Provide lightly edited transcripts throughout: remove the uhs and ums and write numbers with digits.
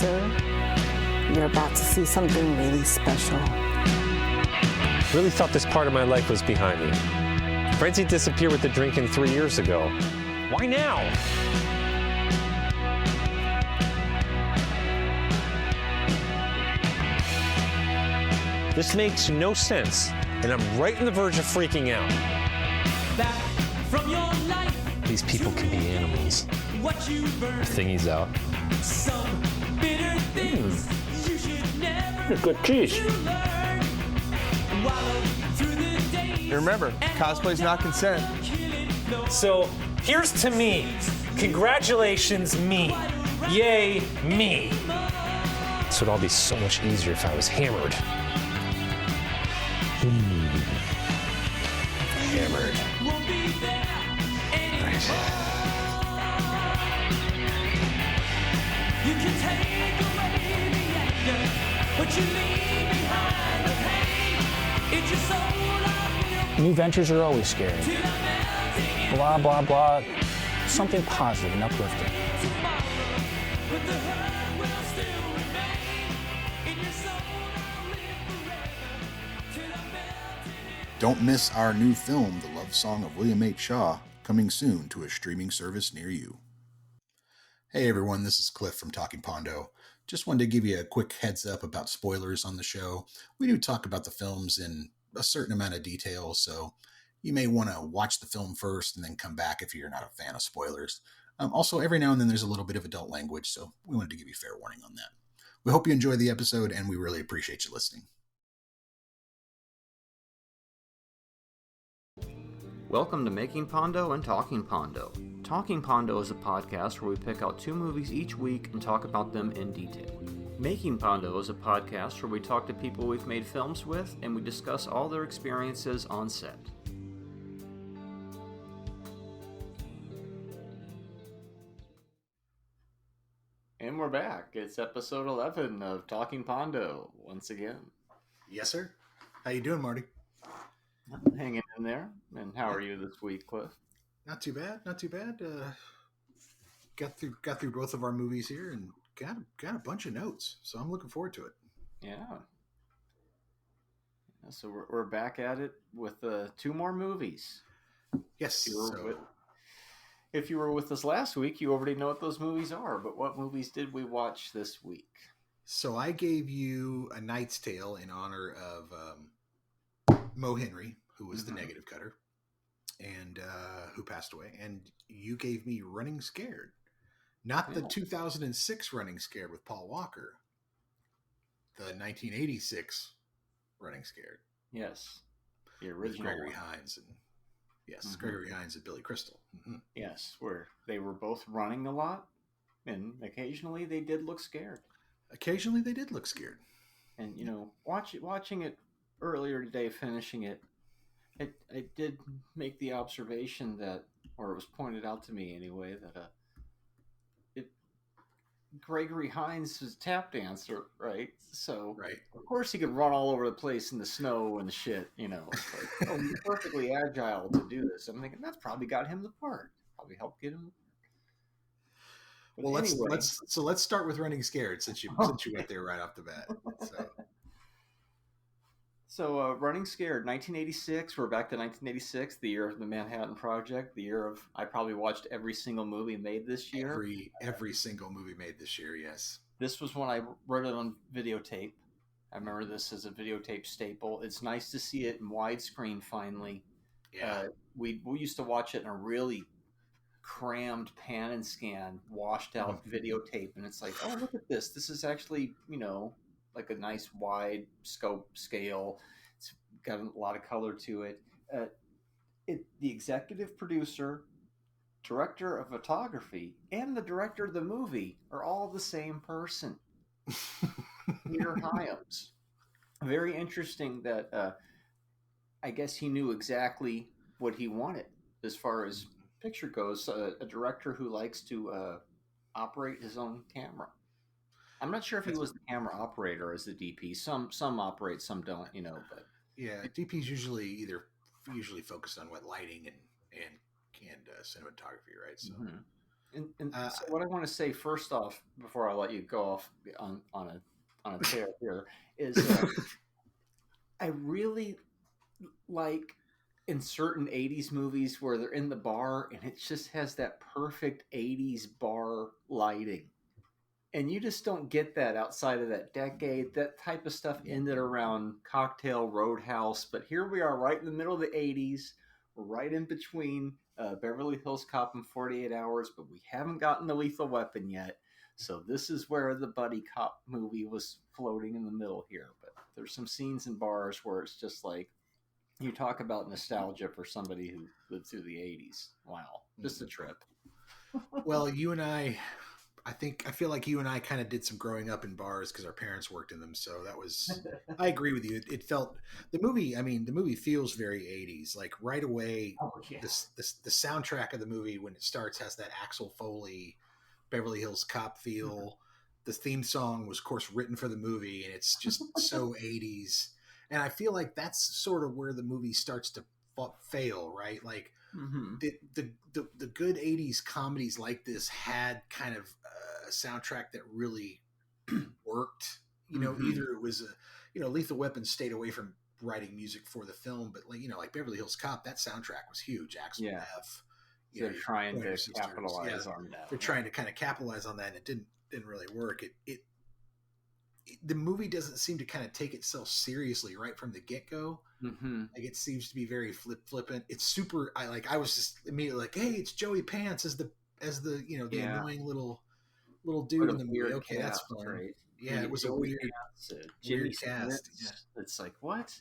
sir. You're about to see something really special. Really thought this part of my life was behind me. Frenzy disappeared with the drinking 3 years ago. Why now? This makes no sense, and I'm right on the verge of freaking out. Back from your life. These people can be animals. What you burn. Thingy's out. Some bitter things you should never. Good cheese. Learn. Wallow through the days. Remember, cosplay's not consent. So here's to me. Congratulations, me. Yay, me. This would all be so much easier if I was hammered. Hammered. Won't be there anymore. Right. You can take away the anger, but you leave behind the pain. It's your soul I New ventures are always scary. feel till I'm melting in Blah, blah, blah. Something positive and uplifting. tomorrow. But the hurt will still remain. In your soul I'll live forever till I'm melting in. Don't miss our new film, The Love Song of William H. Shaw, coming soon to a streaming service near you. Hey everyone, this is Clif from Talking Pondo. Just wanted to give you a quick heads up about spoilers on the show. We do talk about the films in a certain amount of detail, so you may want to watch the film first and then come back if you're not a fan of spoilers. Also, every now and then there's a little bit of adult language, so we wanted to give you fair warning on that. We hope you enjoy the episode, and we really appreciate you listening. Welcome to Making Pondo and Talking Pondo. Talking Pondo is a podcast where we pick out 2 movies each week and talk about them in detail. Making Pondo is a podcast where we talk to people we've made films with and we discuss all their experiences on set. And we're back. It's episode 11 of Talking Pondo once again. Yes, sir. How you doing, Marty? I'm hanging in there. And how are you this week, Cliff? Not too bad. Not too bad. Got through both of our movies here and got a bunch of notes. So I'm looking forward to it. Yeah. So we're back at it with 2 more movies. Yes. If you were with us last week, you already know what those movies are. But what movies did we watch this week? So I gave you A Knight's Tale in honor of Mo Henry, who was the negative cutter, and who passed away. And you gave me Running Scared. Not the 2006 Running Scared with Paul Walker. The 1986 Running Scared. Yes. The With original Gregory one. Hines. And yes, Gregory Hines and Billy Crystal. Mm-hmm. Yes, where they were both running a lot, and occasionally they did look scared. Occasionally they did look scared. And, you know, watching it earlier today, finishing it, I did make the observation that, or it was pointed out to me anyway, that Gregory Hines was a tap dancer, right? So, Right. of course he could run all over the place in the snow and shit, you know. It's like, oh, he's perfectly agile to do this. I'm thinking that's probably got him the part. Probably helped get him the part. But Well, anyway, let's start with Running Scared since you went there right off the bat. So, Running Scared, 1986. We're back to 1986, the year of the Manhattan Project, the year of I probably watched every single movie made this year. Every single movie made this year, yes. This was when I wrote it on videotape. I remember this as a videotape staple. It's nice to see it in widescreen finally. Yeah. We used to watch it in a really crammed pan and scan, washed out videotape, and it's like, oh, look at this. This is actually, you know, like a nice wide scope scale. It's got a lot of color to it. The executive producer, director of photography, and the director of the movie are all the same person. Peter Hyams. Very interesting that I guess he knew exactly what he wanted as far as picture goes. A director who likes to operate his own camera. I'm not sure if he was the camera operator as the DP. Some operate, some don't, you know. But yeah, DP's usually focused on what lighting and cinematography, right? So And so what I want to say first off, before I let you go off on a tear here, is I really like in certain 80s movies where they're in the bar and it just has that perfect 80s bar lighting. And you just don't get that outside of that decade. That type of stuff ended around Cocktail Roadhouse, but here we are right in the middle of the 80s. We're right in between Beverly Hills Cop and 48 Hours, but we haven't gotten to Lethal Weapon yet. So this is where the buddy cop movie was floating in the middle here. But there's some scenes in bars where it's just like, you talk about nostalgia for somebody who lived through the 80s. Wow. Just a trip. Well, you and I feel like you and I kind of did some growing up in bars because our parents worked in them. So that was, I agree with you. It felt, the movie feels very 80s. Like right away, the soundtrack of the movie, when it starts, has that Axel Foley, Beverly Hills Cop feel. The theme song was, of course, written for the movie, and it's just so 80s. And I feel like that's sort of where the movie starts to fail, right? Like, the good 80s comedies like this had kind of a soundtrack that really worked. Either it was Lethal Weapon stayed away from writing music for the film, but like Beverly Hills Cop, that soundtrack was huge. Axel F. They're trying to capitalize on that. They're trying to kind of capitalize on that, and it didn't really work. The movie doesn't seem to kind of take itself seriously right from the get-go. Like it seems to be very flippant. It's super. I was just immediately like, hey, it's Joey Pants as the annoying little dude in the movie. Okay, that's fun. Right? Yeah, it was a weird cast. Yeah. It's like, what?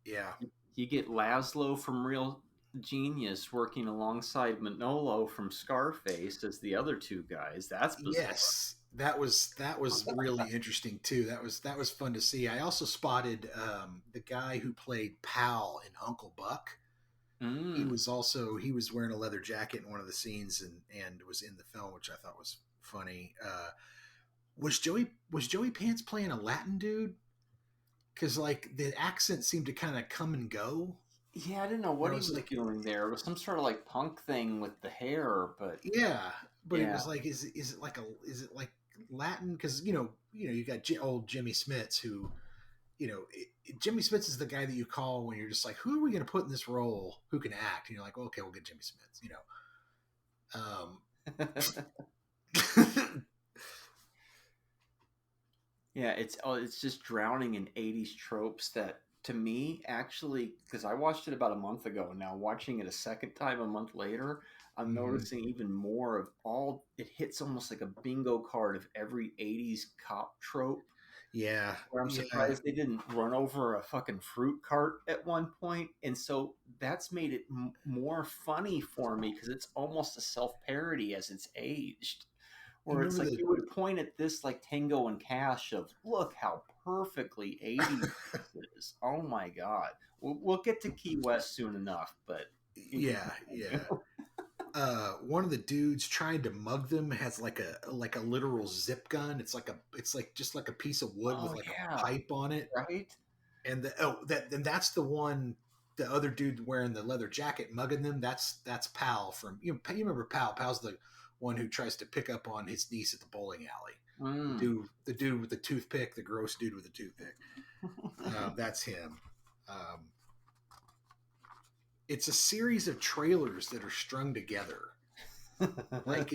Yeah. You get Laszlo from Real Genius working alongside Manolo from Scarface as the other two guys. That's bizarre. Yes. That was really interesting too. That was fun to see. I also spotted the guy who played Pal in Uncle Buck. He was wearing a leather jacket in one of the scenes and was in the film, which I thought was funny. Was Joey Pants playing a Latin dude? Because like the accent seemed to kind of come and go. Yeah, I didn't know what he was doing there. It was some sort of like punk thing with the hair, but it was like, is it like Latin? Because you got old Jimmy Smits, who Jimmy Smits is the guy that you call when you're just like, who are we going to put in this role who can act? And you're like, well, okay, we'll get Jimmy Smits. Yeah, it's just drowning in 80s tropes that, to me, actually, because I watched it about a month ago, now watching it a second time a month later, I'm noticing even more of all. It hits almost like a bingo card of every 80s cop trope. Yeah. Where I'm surprised they didn't run over a fucking fruit cart at one point. And so that's made it more funny for me because it's almost a self-parody as it's aged. Where it's like you would point at this like Tango and Cash of, look how perfectly 80s this is. Oh my God. We'll get to Key West soon enough, but... Yeah. One of the dudes trying to mug them has like a literal zip gun. It's just like a piece of wood with a pipe on it, right? And that's the one. The other dude wearing the leather jacket mugging them. That's Pal from you remember Pal? Pal's the one who tries to pick up on his niece at the bowling alley. The dude with the toothpick, the gross dude with the toothpick. That's him. It's a series of trailers that are strung together. Like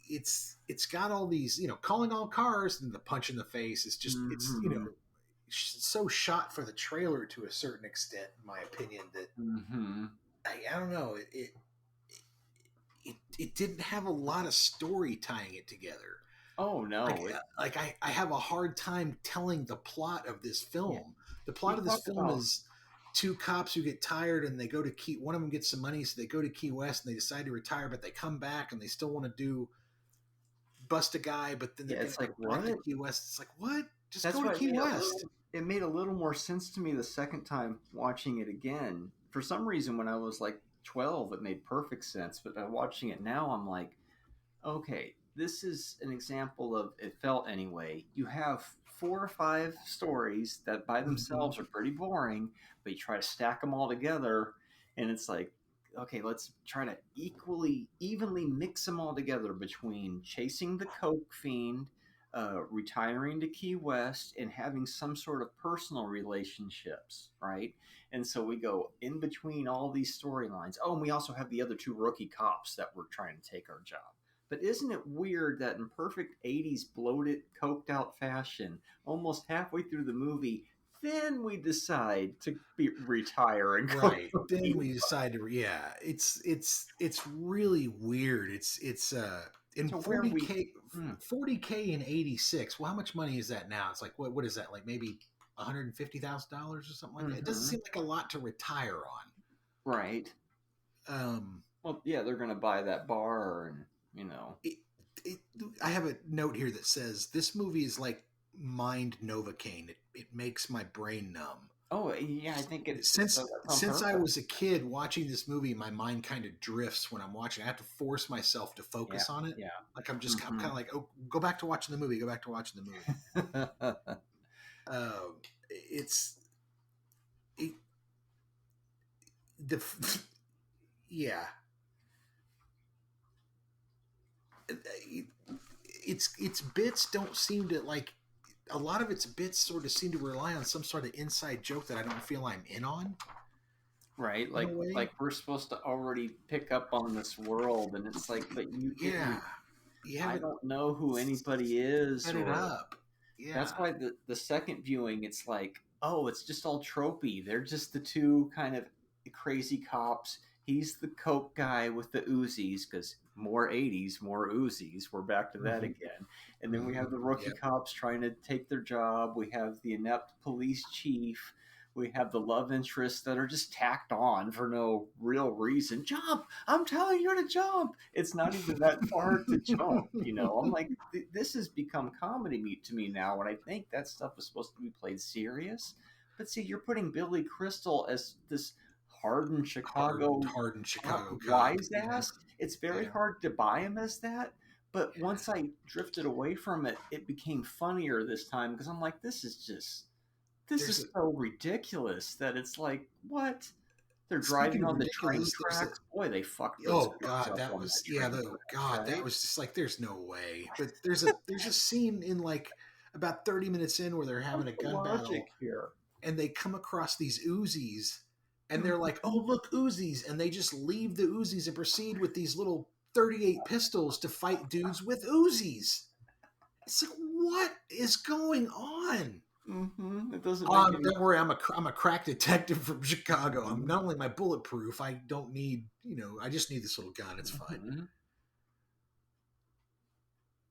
it's got all these, calling all cars and the punch in the face. It's just, it's so shot for the trailer to a certain extent, in my opinion, that I don't know. It didn't have a lot of story tying it together. Oh no. I have a hard time telling the plot of this film. Yeah. The plot of this film is two cops who get tired and they go to one of them gets some money, so they go to Key West and they decide to retire, but they come back and they still want to bust a guy, but then it's like, what? To Key West. It's like, what? Just go to Key West. It made a little more sense to me the second time watching it again. For some reason, when I was like 12, it made perfect sense, but by watching it now, I'm like, okay, this is an example of, it felt anyway, you have 4 or 5 stories that by themselves are pretty boring, but you try to stack them all together, and it's like, okay, let's try to evenly mix them all together between chasing the coke fiend, retiring to Key West, and having some sort of personal relationships, right? And so we go in between all these storylines. Oh, and we also have the other two rookie cops that were trying to take our job. But isn't it weird that in perfect 80s bloated, coked out fashion, almost halfway through the movie, then we decide to retire and go Right. to Then Key we West. decide to, it's really weird. In So where we- 40K in 86. Well, how much money is that now? It's like, what is that? Like maybe $150,000 or something like that. It doesn't Mhm. seem like a lot to retire Right. on. Well, yeah, they're going to buy that bar and, you know. It, I have a note here that says this movie is like mind Novocaine. It makes my brain numb. Oh, yeah, I think it's Since on I purpose. was a kid watching this movie, my mind kind of drifts when I'm watching. I have to force myself to focus on it. Yeah. Like I'm kind of like, oh, go back to watching the movie. Go back to watching the movie. It's it, the yeah. Its bits don't seem to like. A lot of its bits sort of seem to rely on some sort of inside joke that I don't feel I'm in on. Right, In a way. like we're supposed to already pick up on this world, and it's like, but you didn't. Yeah. I don't know who anybody is. Set it or- up. Yeah. That's why the second viewing, it's like, oh, it's just all tropey. They're just the two kind of crazy cops. He's the coke guy with the Uzis, because more 80s, more Uzis. We're back to that again. And then we have the rookie Yep. cops trying to take their job. We have the inept police chief. We have the love interests that are just tacked on for no real reason. Jump! I'm telling you to jump! It's not even that far to jump, you know? I'm like, this has become comedy meat to me now, and I think that stuff was supposed to be played serious. But see, you're putting Billy Crystal as this hardened Chicago hardened Chicago cop. wise ass. It's very Yeah. hard to buy him as that. But once I drifted away from it, it became funnier this time because I'm like, this is so ridiculous that it's like, what? They're driving Speaking of on the train ridiculous, there's tracks. Boy, they fucked those Oh trucks God, up that on was train track, that right? was just like there's no way. But there's a scene in like about 30 minutes in where they're having a What's the gun battle logic here. and they come across these Uzis and they're like, oh look, Uzis, and they just leave the Uzis and proceed with these little 38 pistols to fight dudes with Uzis. It's like, what is going on? It doesn't make any Don't worry, I'm a crack detective from Chicago. I'm not only am I bulletproof, I don't need, I just need this little gun. It's fine.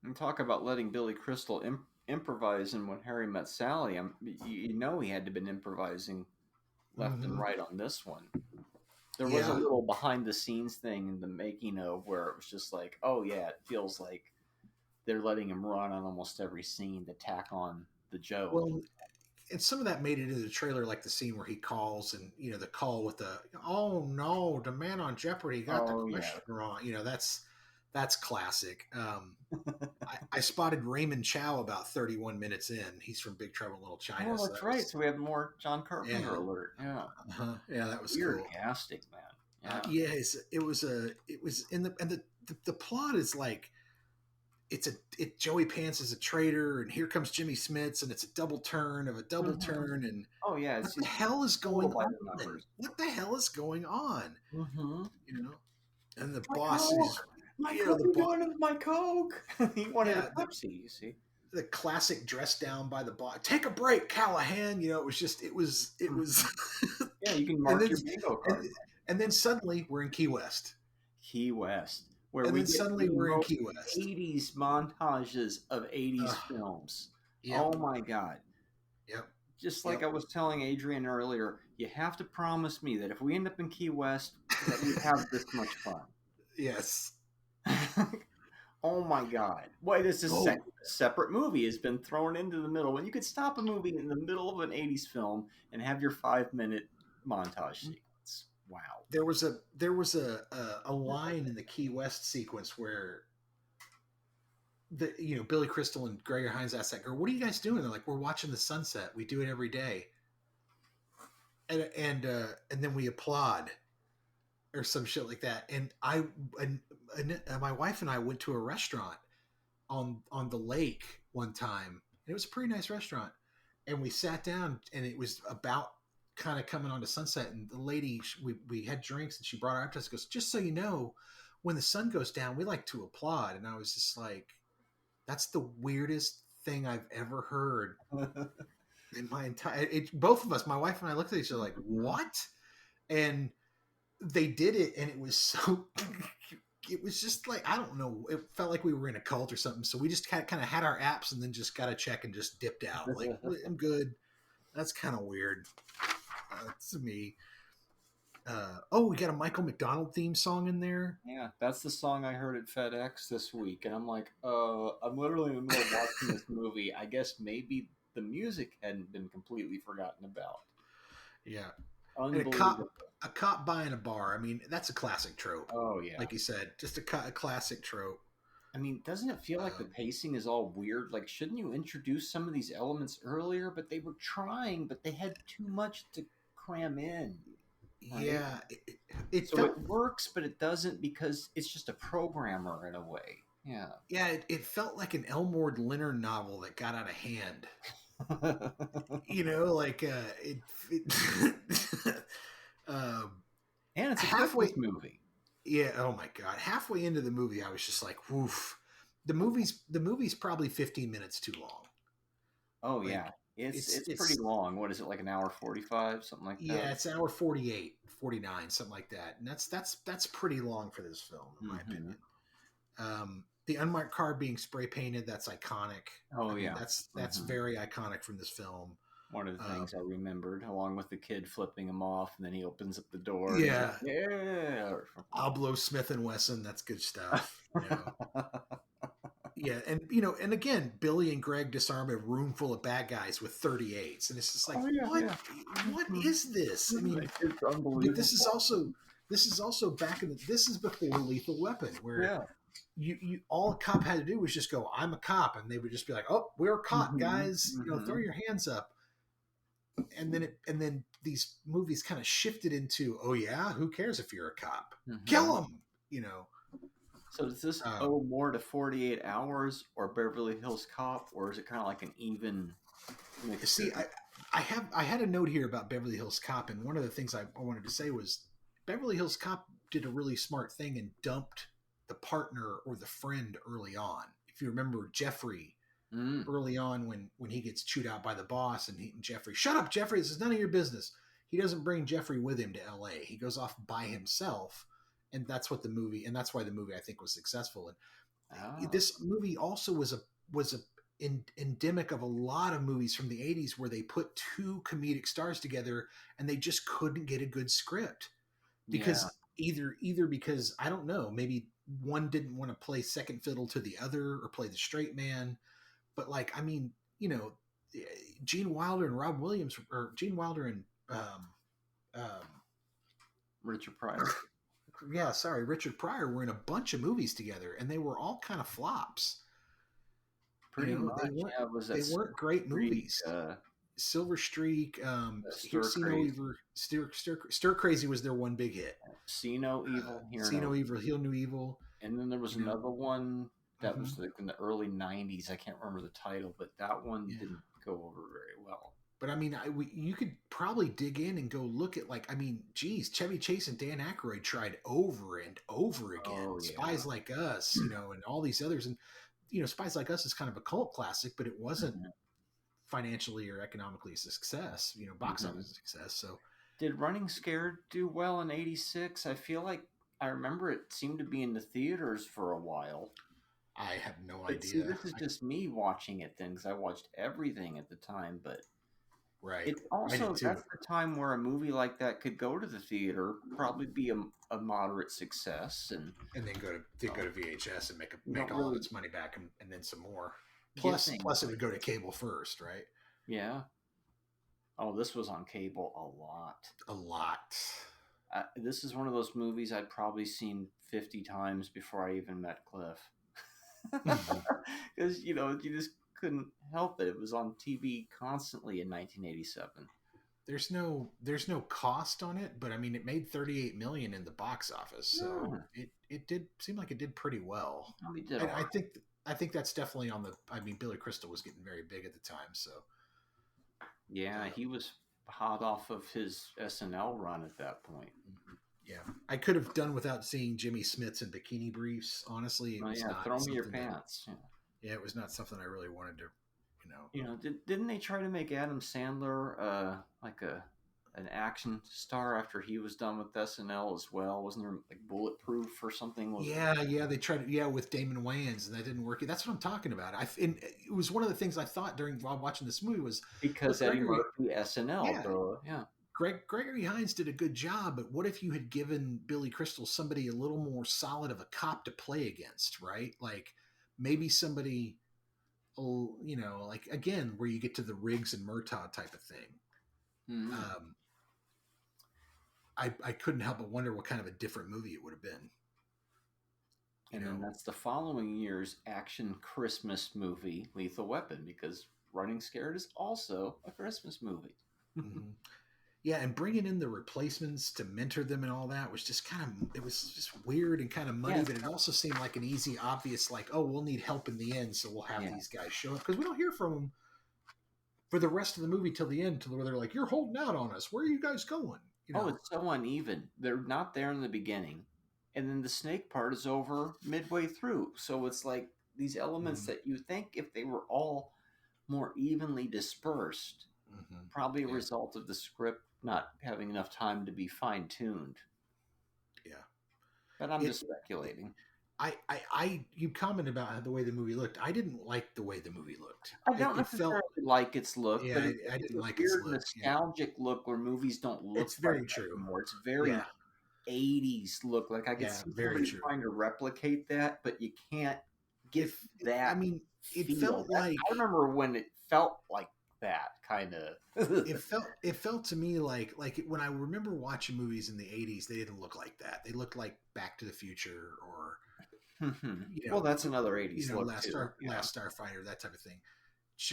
And talk about letting Billy Crystal improvise in When Harry Met Sally. He had to have been improvising left and right on this one. There was a little behind the scenes thing in the making of where it was just like, oh yeah, it feels like they're letting him run on almost every scene to tack on the joke. Well, and some of that made it into the trailer, like the scene where he calls and, the call with the, oh no, the man on Jeopardy got the question wrong. That's classic. I spotted Raymond Chow about 31 minutes in. He's from Big Trouble in Little China. Oh, that's right. So we have more John Carpenter alert. Yeah. Yeah, that was weird cool. Gastic, man. Yeah. It was in the plot is like, Joey Pants is a traitor, and here comes Jimmy Smits, and it's a double turn of a double turn, and it's what the hell is going on? What the hell is going on? And the boss is my Coke. He wanted a Pepsi. You see, the classic dress down by the boss. Take a break, Callahan. It was. Yeah, you can mark your bingo card. And then suddenly we're in Key West. Where and we then suddenly we're in Key most West. 80s montages of 80s films. Yep. Oh my God. Yep. Just like I was telling Adrian earlier, you have to promise me that if we end up in Key West, that we have this much fun. Yes. Oh my God. Why this is a separate movie has been thrown into the middle. When you could stop a movie in the middle of an 80s film and have your 5-minute montage sequence. Wow. There was a line in the Key West sequence where Billy Crystal and Gregory Hines asked that girl, "What are you guys doing?" They're like, "We're watching the sunset. We do it every day." And then we applaud. or some shit like that. And my wife and I went to a restaurant on the lake one time. And it was a pretty nice restaurant. And we sat down, and it was about kind of coming on to sunset. And the lady, we had drinks, and she brought our appetizers. Goes, just so you know, when the sun goes down, we like to applaud. And I was just like, that's the weirdest thing I've ever heard in my entire. Both of us, my wife and I, looked at each other like, what? And they did it, and it was so. It was just like, I don't know. It felt like we were in a cult or something. So we just kind of had our apps and then just got a check and just dipped out. Like, I'm good. That's kind of weird to me. We got a Michael McDonald theme song in there. Yeah, that's the song I heard at FedEx this week, and I'm like, I'm literally in the middle of watching this movie. I guess maybe the music hadn't been completely forgotten about. Yeah. And Unbelievable. a cop buying a bar. I mean, that's a classic trope. Oh yeah, like you said, just a classic trope. I mean, doesn't it feel like the pacing is all weird? Like, shouldn't you introduce some of these elements earlier? But they were trying, but they had too much to cram in. Right? Yeah, it works, but it doesn't because it's just a programmer in a way. Yeah. Yeah, it felt like an Elmore Leonard novel that got out of hand. Like and it's a halfway movie. Yeah. Oh my God. Halfway into the movie, I was just like, "Woof." The movie's probably 15 minutes too long. Oh yeah, it's pretty long. What is it, like an hour 45, something like that? Yeah, it's an hour 48, 49, something like that. And that's pretty long for this film, in my opinion. The unmarked car being spray painted, that's iconic. Oh yeah, that's very iconic from this film. One of the things I remembered, along with the kid flipping him off, and then he opens up the door. Yeah, like, yeah. I'll blow Smith and Wesson. That's good stuff. Yeah, and again, Billy and Greg disarm a room full of bad guys with 38s, and it's just like, what is this? I mean, it's unbelievable. This is also back in this is before Lethal Weapon, where you all a cop had to do was just go, I'm a cop, and they would just be like, oh, we're caught, guys. Throw your hands up. And then these movies kind of shifted into, oh yeah, who cares if you're a cop? Kill him, So does this owe more to 48 Hours or Beverly Hills Cop, or is it kind of like an even? See, I had a note here about Beverly Hills Cop, and one of the things I wanted to say was Beverly Hills Cop did a really smart thing and dumped the partner or the friend early on. If you remember Jeffrey. Early on when he gets chewed out by the boss and Jeffrey, shut up, Jeffrey, this is none of your business. He doesn't bring Jeffrey with him to LA. He goes off by himself, and that's why the movie I think was successful. And this movie also was endemic of a lot of movies from the 80s where they put two comedic stars together and they just couldn't get a good script because either because I don't know, maybe one didn't want to play second fiddle to the other or play the straight man. But Gene Wilder and Rob Williams, or Gene Wilder and Richard Pryor. Richard Pryor were in a bunch of movies together, and they were all kind of flops. Pretty much. They weren't great movies. Silver Streak, Stir Crazy was their one big hit. See No Evil, Hear No Evil. And then there was another one. That was in the early 90s. I can't remember the title, but that one didn't go over very well. But I mean, you could probably dig in and go look at Chevy Chase and Dan Aykroyd tried over and over again. Spies Like Us, and all these others. And, Spies Like Us is kind of a cult classic, but it wasn't financially or economically a success, box office success. So did Running Scared do well in 86? I feel like I remember it seemed to be in the theaters for a while. I have no idea. See, this is just me watching it then, because I watched everything at the time. But it's also that's the time where a movie like that could go to the theater, probably be a moderate success, and then go to VHS and make all of its money back and then some more. Plus it would go to cable first, right? Yeah. Oh, this was on cable a lot. This is one of those movies I'd probably seen 50 times before I even met Clif. Because you just couldn't help it. It was on TV constantly in 1987. there's no cost on it, but I mean, it made 38 million in the box office, so it did seem like it did pretty well. Oh, he did And all I right. think that's definitely on the. I mean, Billy Crystal was getting very big at the time, so Yeah, he was hot off of his SNL run at that point. yeah, I could have done without seeing Jimmy Smits in bikini briefs. Honestly, it Oh was yeah, not throw me your something that- pants. Yeah. yeah, it was not something I really wanted to, you know. You know, didn't they try to make Adam Sandler like an action star after he was done with SNL as well? Wasn't there like Bulletproof or something? Yeah, they tried to, with Damon Wayans, and that didn't work. That's what I'm talking about. And it was one of the things I thought while watching this movie was Because look, Eddie Gregory- Murphy SNL, Yeah. bro. Yeah. Gregory Hines did a good job, but what if you had given Billy Crystal somebody a little more solid of a cop to play against, right? Like maybe somebody, you know, like again, where you get to the Riggs and Murtaugh type of thing. Mhm. I couldn't help but wonder what kind of a different movie it would have been. And then that's the following year's action Christmas movie, Lethal Weapon, because Running Scared is also a Christmas movie. Mhm. Yeah, and bringing in the replacements to mentor them and all that was just it was just weird and kind of muddy, Yeah. but it also seemed like an easy, obvious, like, oh, we'll need help in the end, so we'll have these guys show up. Because we don't hear from them for the rest of the movie till the end, till where they're like, you're holding out on us. Where are you guys going? You know? Oh, it's so uneven. They're not there in the beginning. And then the snake part is over midway through. So it's like these elements that you think if they were all more evenly dispersed, probably a result of the script not having enough time to be fine tuned. Yeah. But I'm just speculating. You commented about how the way the movie looked. I didn't like the way the movie looked. I don't necessarily like its look, Yeah, but I it's didn't a like its weird look, nostalgic look where movies don't look It's very like that true. anymore. It's very 80s look. Like I could see very somebody true. trying to replicate that, but you can't get that. I mean, it feel. felt like I remember when it felt like that kind of. it felt to me like when I remember watching movies in the 80s, they didn't look like that. They looked like Back to the Future or you know, well, that's another 80s you know, look Last too. Starfighter, that type of thing.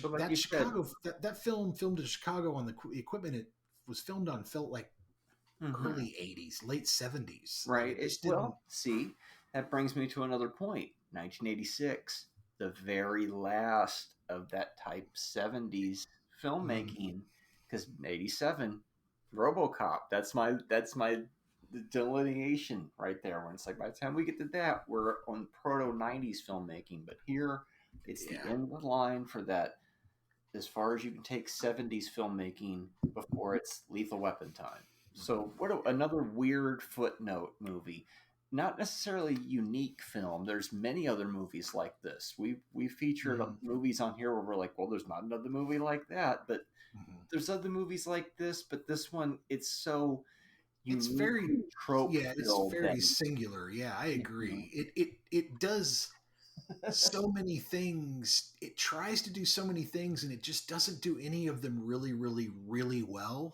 But like that you Chicago that film filmed in Chicago on the equipment it was filmed on felt like early 80s, late 70s. Right. It just Well, see, that brings me to another point. 1986, the very last of that type 70s filmmaking, because 87, RoboCop. That's my delineation right there. When it's like by the time we get to that, we're on proto 90s filmmaking. But here, it's the end of the line for that. As far as you can take 70s filmmaking before it's Lethal Weapon time. So another weird footnote movie. Not necessarily unique film. There's many other movies like this. We featured movies on here where we're like, well, there's not another movie like that, but there's other movies like this. But this one, it's so it's very trope. Yeah, it's very singular. Yeah, I agree. It does so many things. It tries to do so many things, and it just doesn't do any of them really, really, really well.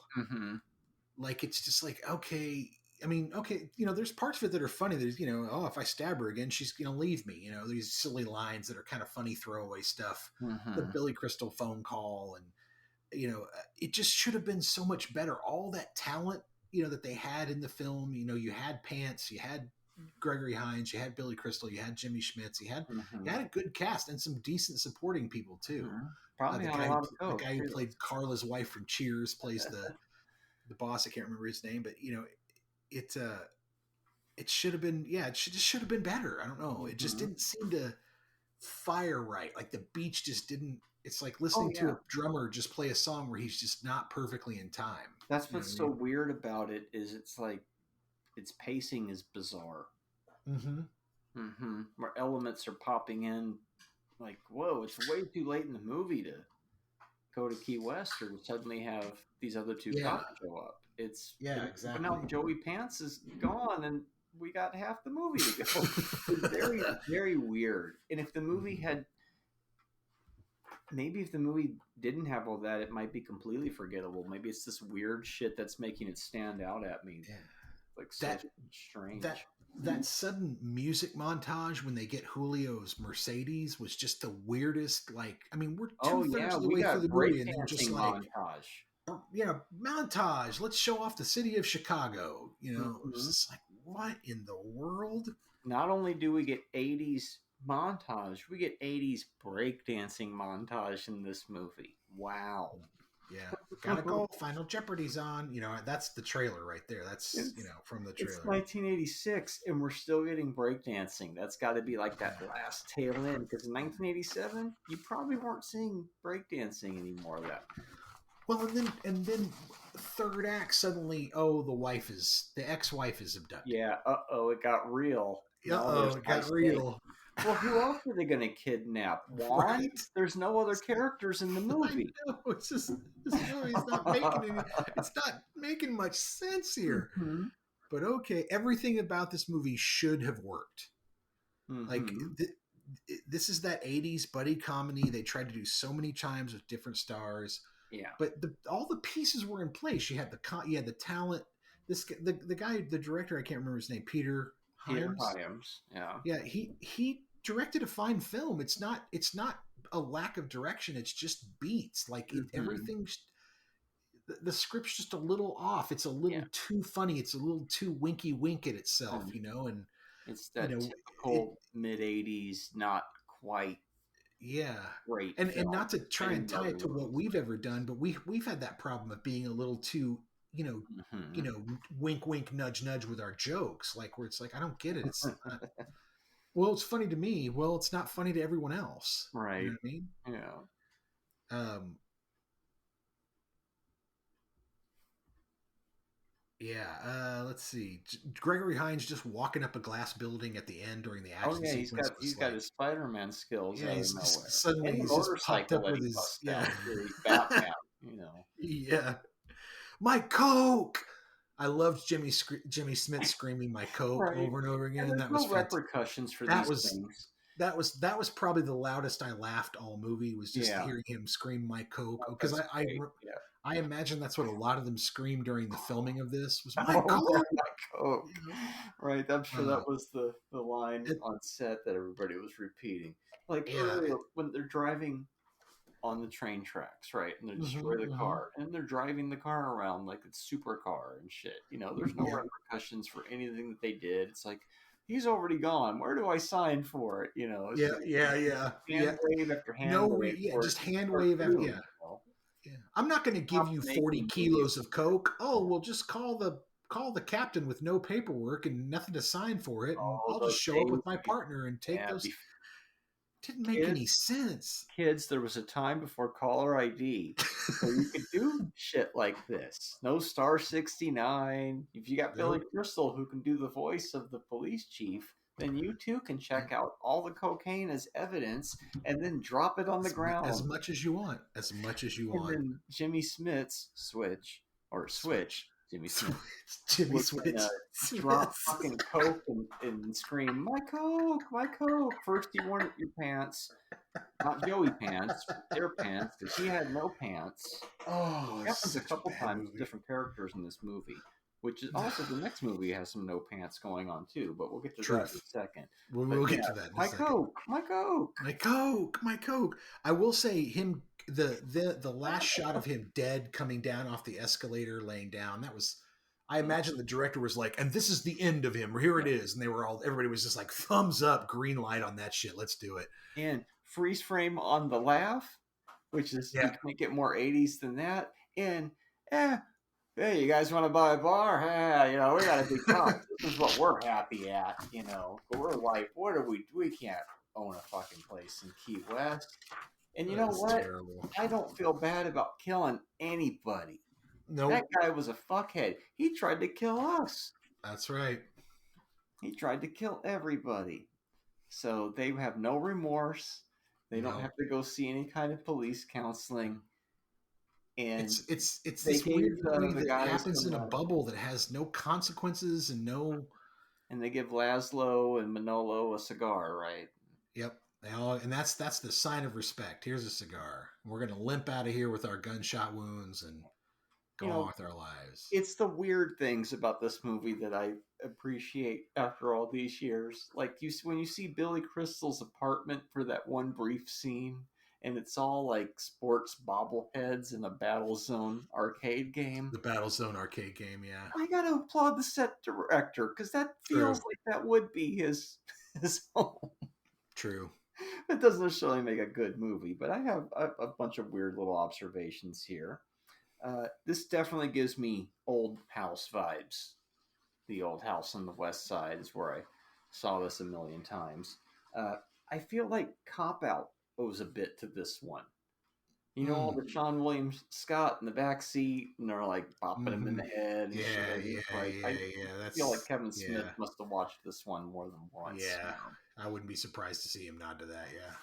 Like it's just like, okay, I mean, okay, you know, there's parts of it that are funny. There's, you know, oh, if I stab her again, she's gonna leave me. You know, these silly lines that are kind of funny throwaway stuff. The Billy Crystal phone call, and you know, it just should have been so much better. All that talent, you know, that they had in the film. You know, you had Pants, you had Gregory Hines, you had Billy Crystal, you had Jimmy Schmitz, you had a good cast and some decent supporting people too. Probably the guy who played Carla's wife from Cheers plays the boss. I can't remember his name, but you know, it should have been, it should have been better. I don't know. It just didn't seem to fire right. Like the beach just didn't. It's like listening to a drummer just play a song where he's just not perfectly in time. That's what's so weird about it is it's like its pacing is bizarre. Where elements are popping in like, whoa, it's way too late in the movie to go to Key West or suddenly have these other two cops show up. Exactly. But now Joey Pants is gone and we got half the movie to go. It's very, very weird. And if the movie if the movie didn't have all that, it might be completely forgettable. Maybe it's this weird shit that's making it stand out at me. Yeah. Like so strange. That sudden music montage when they get Julio's Mercedes was just the weirdest. Like, I mean, we're 2/3 of the way through the movie, and they're just like, montage. montage. Let's show off the city of Chicago. It's Mhm. just like, what in the world? Not only do we get 80s montage, we get 80s breakdancing montage in this movie. Wow. Yeah, gotta go. Final Jeopardy's on. That's the trailer right there. That's It's- from the It's trailer. 1986, and we're still getting breakdancing. That's got to be like that last tail end, because in 1987, you probably weren't seeing breakdancing anymore. Well, and then third act suddenly, the ex-wife is abducted. Yeah, it got real. Now Uh-oh, there's it got ice real. Well, who else are they going to kidnap? Juan? Right. There's no other characters in the movie. I know, it's just this movie's not making it's not making much sense here. Mhm. But okay, everything about this movie should have worked. Like Mhm. this is that 80s buddy comedy they tried to do so many times with different stars. Yeah. But all the pieces were in place. You had the talent. The guy, the director, I can't remember his name, Peter Peter Hines. Hyams. Yeah. Yeah, he directed a fine film. It's not a lack of direction. It's just beats. Like everything's the script's just a little off. It's a little too funny. It's a little too winky wink at itself, and it's that typical mid 80s, not quite great. And not to try and tie it to what we've ever done, but we've had that problem of being a little too wink wink nudge nudge with our jokes, like where it's like I don't get it. It's not, well, it's funny to me. Well, it's not funny to everyone else. Right. You know what I mean? Yeah. Let's see. Gregory Hines just walking up a glass building at the end during the action sequence. He's got his Spider-Man skills. Yeah, out he's of just, nowhere. suddenly And he's the just popped motorcycle up that with he his busts out where he's Batman. Yeah. My Coke. I loved Jimmy Smits screaming "My Coke" over and over again. And that there's was no repercussions for these things. That was probably the loudest I laughed all movie, was just hearing him scream "My Coke," because I imagine that's what a lot of them screamed during the filming of this was "My Coke." My Coke. Right, I'm sure that was the line on set that everybody was repeating. Like earlier when they're driving on the train tracks, right, and they destroy the car, and they're driving the car around like it's supercar and shit. There's no repercussions for anything that they did. It's like, he's already gone. Where do I sign for it? Hand wave after hand wave. Just hand wave after I'm not going to give you 40 kilos of Coke. Oh, well, just call the captain with no paperwork and nothing to sign for it, and I'll just show up with my partner and take those. Didn't make any sense. Kids, there was a time before caller ID where you could do shit like this. No Star 69. If you got Billy Crystal who can do the voice of the police chief, then you too can check out all the cocaine as evidence and then drop it on the ground. As much as you want. As much as you want. And then Jimmy Smits Switch. Jimmy Smith. Jimmy Switch. Drop fucking Coke and scream, "My Coke, my Coke." First he wanted your pants. Not Joey pants, their pants, because he had no pants. Oh, it happens a couple times with different characters in this movie. Which is also the next movie has some no pants going on too, but we'll get to that in a second. We'll get to that in a second. Coke, my Coke. My Coke, my Coke. I will say the last shot of him dead coming down off the escalator, laying down, that was, I imagine the director was like, and this is the end of him. Here it is. And everybody was just like, thumbs up, green light on that shit. Let's do it. And freeze frame on the laugh, which is, you can't get more 80s than that. And, hey, you guys want to buy a bar? We got a big house. This is what we're happy at, But we're like, we can't own a fucking place in Key West. And you know what? Terrible. I don't feel bad about killing anybody. No. That guy was a fuckhead. He tried to kill us. That's right. He tried to kill everybody. So they have no remorse. They don't have to go see any kind of police counseling. And it's this weird movie that happens in a bubble that has no consequences and no. And they give Laszlo and Manolo a cigar, right? Yep. And that's the sign of respect. Here's a cigar. We're gonna limp out of here with our gunshot wounds and go on with our lives. It's the weird things about this movie that I appreciate after all these years. Like when you see Billy Crystal's apartment for that one brief scene. and it's all like sports bobbleheads in a Battlezone arcade game. The Battlezone arcade game, yeah. I got to applaud the set director because that feels like that would be his home. True. It doesn't necessarily make a good movie, but I have a bunch of weird little observations here. This definitely gives me old house vibes. The old house on the west side is where I saw this a million times. I feel like Cop Out owes a bit to this one. You know, all the Sean William Scott in the back seat, and they're like bopping him in the head. And I feel like Kevin Smith must have watched this one more than once. Yeah, I wouldn't be surprised to see him nod to that. Yeah.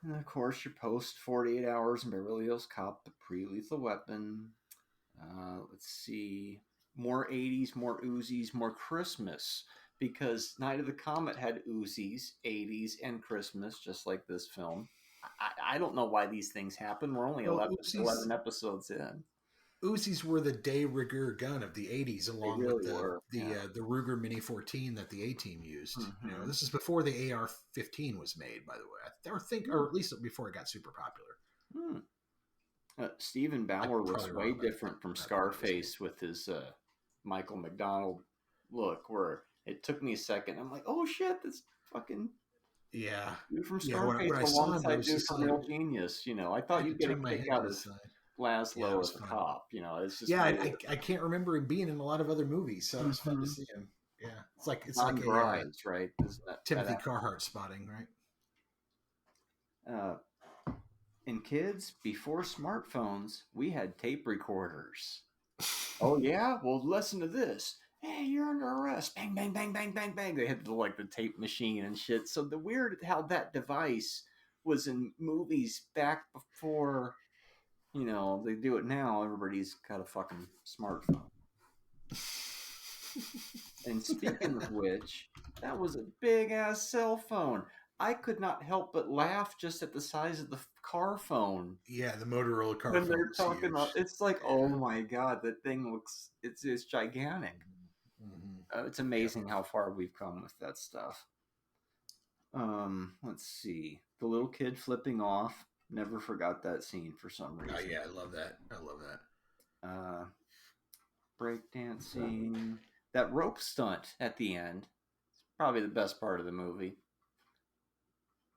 And of course, your post 48 Hours in Beverly Hills Cop, the pre-Lethal Weapon. Let's see, more 80s, more Uzis, more Christmas. Because Night of the Comet had Uzis, 80s, and Christmas, just like this film. I don't know why these things happen. We're only 11 episodes in. Uzis were the de rigueur gun of the 80s, along with the Ruger Mini 14 that the A-Team used. Mm-hmm. You know, this is before the AR-15 was made, by the way. Or at least before it got super popular. Stephen Bauer was way different from Scarface with his Michael McDonald look, where it took me a second. I'm like, oh shit, that's fucking dude from Scarface alongside dude from Real Genius. You know, I thought you'd get a kick out of Laszlo as a cop. You know, it's just I can't remember him being in a lot of other movies, so it was fun to see him. Yeah, it's like Grimes, right? Timothy Carhart spotting, right? And kids, before smartphones, we had tape recorders. Oh yeah, well listen to this. Hey, you're under arrest. Bang, bang, bang, bang, bang, bang. They had the tape machine and shit. So the weird how that device was in movies back before, you know, they do it now. Everybody's got a fucking smartphone. And speaking of which, that was a big ass cell phone. I could not help but laugh just at the size of the car phone. Yeah, the Motorola car phone. When they're talking about, it's like, oh my god, that thing looks, it's gigantic. Mm-hmm. It's amazing how far we've come with that stuff. Let's see. The little kid flipping off. Never forgot that scene for some reason. Oh yeah, I love that. Breakdancing. That rope stunt at the end. It's probably the best part of the movie.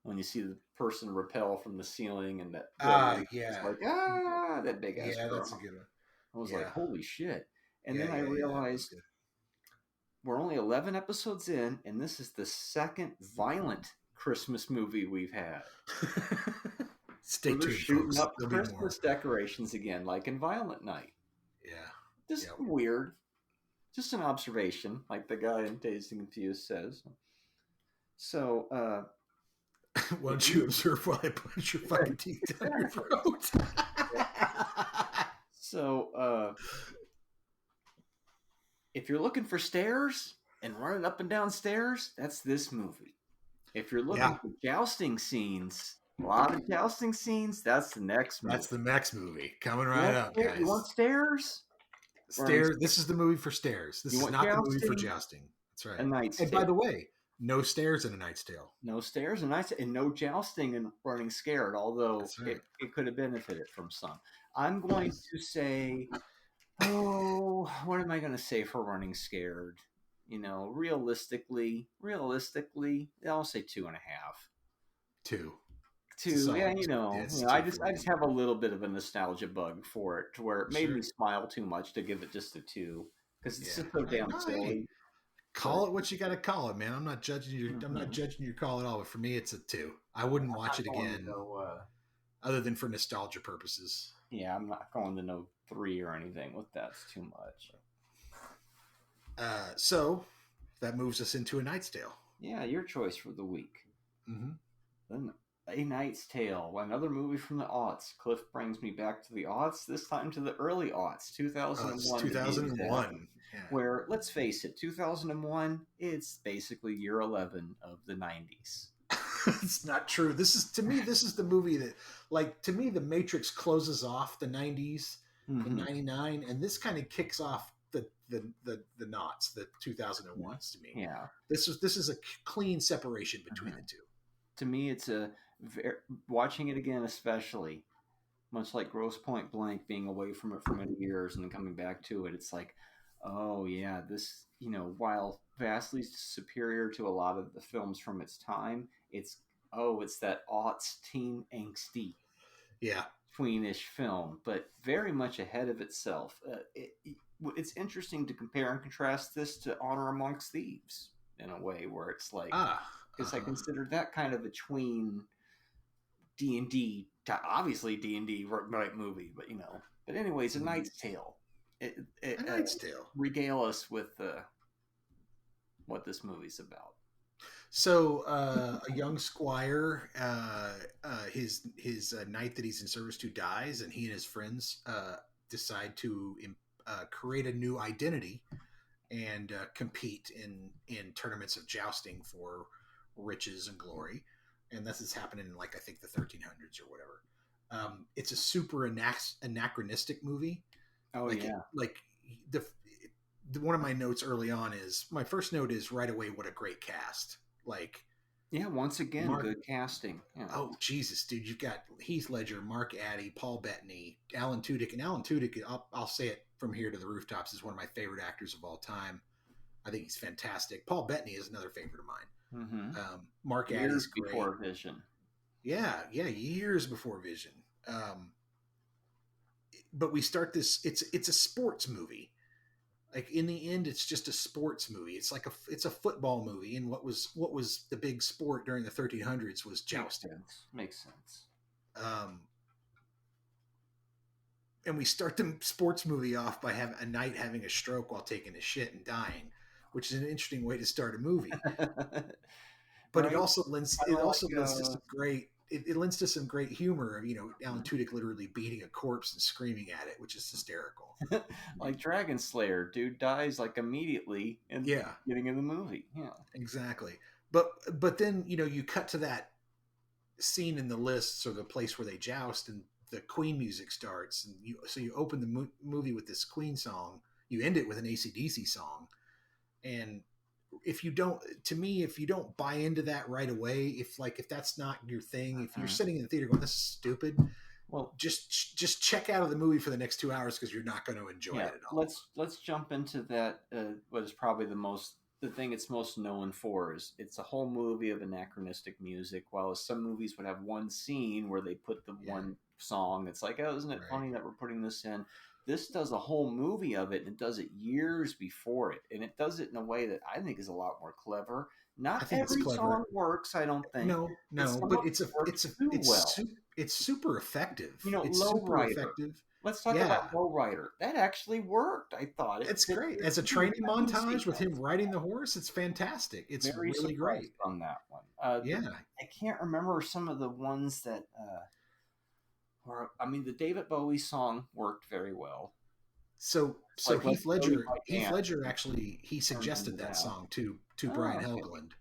When you see the person rappel from the ceiling and that that big ass girl. That's a good one. I was like, holy shit. And then I realized we're only 11 episodes in, and this is the second violent Christmas movie we've had. Stay tuned, shooting folks. up Christmas decorations again, like in Violent Night. Yeah. Just weird. Just an observation, like the guy in Dazed and Confused says. So, why don't you observe while I punch your fucking teeth down your throat? So, if you're looking for stairs and running up and down stairs, that's this movie. If you're looking for jousting scenes, a lot of jousting scenes, that's the next movie. That's the next movie. Coming right up, guys. You want stairs? Stairs. This is the movie for stairs. This is not the movie for jousting. That's right. A Knight's Tale. And by the way, no stairs in A Knight's Tale. No stairs in A Knight's Tale, and no jousting and running scared, although it could have benefited from some. I'm going to say, what am I going to say for running scared? You know, realistically, I'll say 2.5. 2. 2, yeah, I just have a little bit of a nostalgia bug for it, to where it made me smile too much to give it just a 2, because it's just so damn silly. Call it what you got to call it, man. I'm not judging you. I'm not judging your call at all. But for me, it's a 2. I wouldn't watch it again, other than for nostalgia purposes. Yeah, I'm not going to no 3 or anything with that. It's too much. So that moves us into A Knight's Tale. Yeah, your choice for the week. Mm-hmm. Then A Knight's Tale, another movie from the aughts. Cliff brings me back to the aughts, this time to the early aughts, 2001. 2001. Yeah. Where, let's face it, 2001, it's basically year 11 of the 90s. It's not true. This is the movie that, like, to me, The Matrix closes off the 90s in 99, and this kind of kicks off the knots, the 2001s to me. Yeah. This is a clean separation between the two. To me, it's a watching it again, especially much like Grosse Point Blank, being away from it for many years and then coming back to it, it's like, oh yeah, this, while vastly superior to a lot of the films from its time, it's that aughts teen angsty Yeah. tweenish film, but very much ahead of itself. It's interesting to compare and contrast this to Honor Amongst Thieves in a way, where it's like, because I considered that kind of a tween D&D, obviously D&D right movie, but But anyways, A Knight's Tale. A Knight's Tale. Regale us with what this movie's about. So a young squire, his knight that he's in service to dies, and he and his friends decide to create a new identity and compete in tournaments of jousting for riches and glory. And this is happening in, like, I think the 1300s or whatever. It's a super anachronistic movie. Oh, yeah. One of my notes early on is, my first note is right away, what a great cast. Like, yeah, once again, good casting. Yeah. Oh, Jesus, dude. You've got Heath Ledger, Mark Addy, Paul Bettany, Alan Tudyk. And Alan Tudyk, I'll say it from here to the rooftops, is one of my favorite actors of all time. I think he's fantastic. Paul Bettany is another favorite of mine. Mm-hmm. Mark Addy's Addy's great. Before Vision. Yeah, years before Vision. But we start this. It's a sports movie. Like, in the end, it's just a sports movie. It's like it's a football movie, and what was the big sport during the 1300s was jousting. Makes sense. And we start the sports movie off by having a knight having a stroke while taking a shit and dying, which is an interesting way to start a movie. But right? it also lends to some great humor of, Alan Tudyk literally beating a corpse and screaming at it, which is hysterical. Like Dragon Slayer, dude dies like immediately in getting in the movie. Yeah, exactly. But then, you cut to that scene in the lists, or the place where they joust, and the Queen music starts, and you open the movie with this Queen song, you end it with an AC/DC song, and if you don't buy into that right away, if that's not your thing, if you're sitting in the theater going, this is stupid, well, just check out of the movie for the next 2 hours, because you're not going to enjoy it at all. Let's jump into that. What is probably the thing it's most known for is it's a whole movie of anachronistic music, while some movies would have one scene where they put the one song. It's like, oh, isn't it funny that we're putting this in? This does a whole movie of it, and it does it years before it, and it does it in a way that I think is a lot more clever. Not every song works, I don't think. No, but it's super effective. It's super effective. Let's talk about Lowrider. That actually worked. I thought it's great as a training montage with him riding the horse. It's fantastic. It's really great on that one. I can't remember some of the ones that. The David Bowie song worked very well. So Heath Ledger actually, he suggested that song to Brian Helgeland.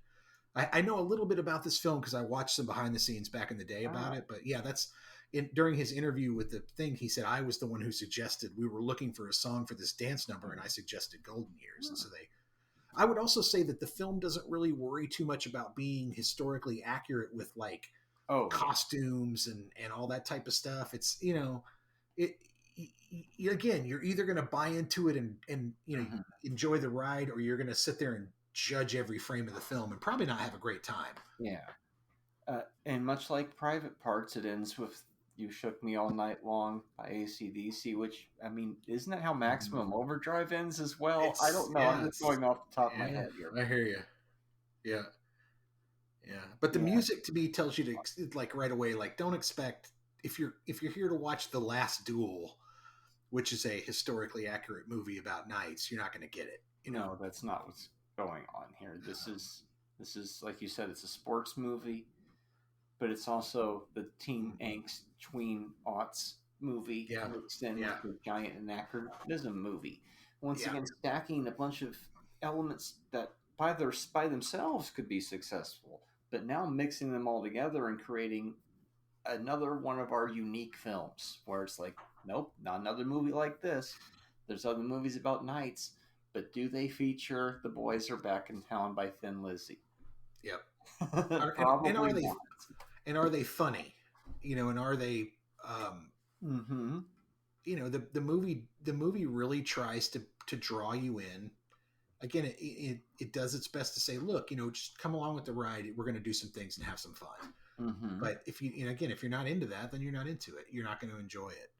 I know a little bit about this film because I watched some behind the scenes back in the day about it. But yeah, during his interview with the thing, he said, I was the one who suggested, we were looking for a song for this dance number, and I suggested Golden Years. And so I would also say that the film doesn't really worry too much about being historically accurate with costumes and all that type of stuff. It's, again, you're either going to buy into it and enjoy the ride, or you're going to sit there and judge every frame of the film and probably not have a great time. Yeah. And much like Private Parts, it ends with You Shook Me All Night Long by AC/DC, which, isn't that how Maximum Overdrive ends as well? I don't know. I'm just going off the top of my head here. I hear you. Yeah. Yeah. But the music, to me, tells you to, like, right away, like, don't expect, if you're here to watch The Last Duel, which is a historically accurate movie about knights, you're not going to get it. No, that's not what's going on here. This is, like you said, it's a sports movie, but it's also the teen angst tween aughts movie mixed in with a giant anachronism movie. Once again, stacking a bunch of elements that by themselves could be successful, but now mixing them all together and creating another one of our unique films where it's like, nope, not another movie like this. There's other movies about knights, but do they feature The Boys Are Back in Town by Thin Lizzy? Yep. Probably not. and are they funny? And are they Mm-hmm. the movie really tries to draw you in. Again, it does its best to say, look, just come along with the ride. We're going to do some things and have some fun. Mm-hmm. But if if you're not into that, then you're not into it. You're not going to enjoy it.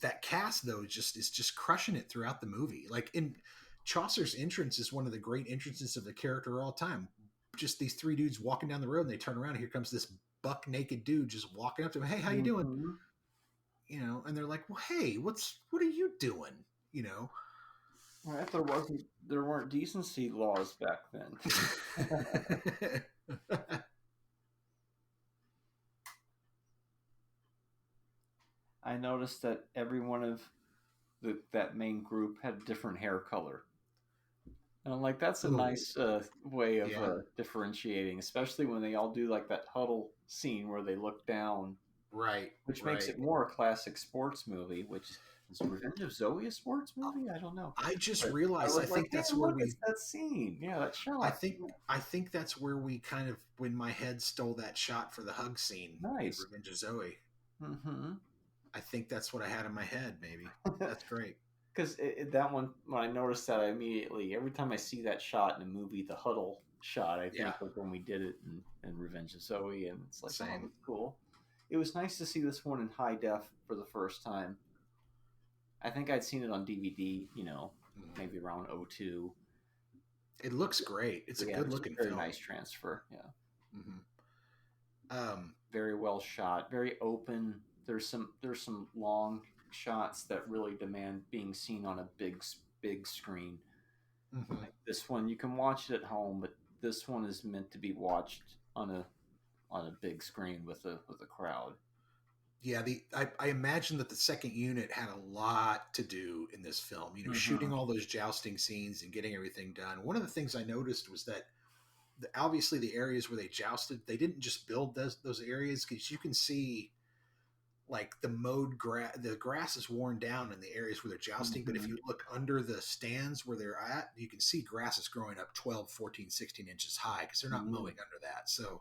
That cast though is just crushing it throughout the movie. Like in Chaucer's entrance is one of the great entrances of the character of all time. Just these three dudes walking down the road and they turn around and here comes this buck naked dude just walking up to him. Hey, how you doing? Mm-hmm. And they're like, well, hey, what are you doing? Right, there weren't decency laws back then. I noticed that every one of that main group had a different hair color. And I'm like, that's a nice way of differentiating, especially when they all do like that huddle scene where they look down. Right. Which makes it more a classic sports movie, which is Revenge of Zoe a sports movie? I don't know. I just realized, I think that's where we... that scene. Yeah, that shot. I think that's where we kind of, when my head stole that shot for the hug scene. Nice. In Revenge of Zoe. Mm-hmm. I think that's what I had in my head, maybe. That's great. Because that one, when I noticed that, I immediately, every time I see that shot in a movie, the huddle shot, I think of when we did it in Revenge of Zoe, and it's like, oh, that's cool. It was nice to see this one in high def for the first time. I think I'd seen it on DVD, maybe around 02. It looks great. It's a good looking film. Very nice transfer, yeah. Mm-hmm. Very well shot, very open. There's some long shots that really demand being seen on a big screen. Mm-hmm. Like this one, you can watch it at home, but this one is meant to be watched on a big screen with a crowd. Yeah, I imagine that the second unit had a lot to do in this film. Shooting all those jousting scenes and getting everything done. One of the things I noticed was that obviously the areas where they jousted, they didn't just build those areas, because you can see like the the grass is worn down in the areas where they're jousting. But if you look under the stands where they're at, you can see grass is growing up 12, 14, 16 inches high, because they're not mowing under that. So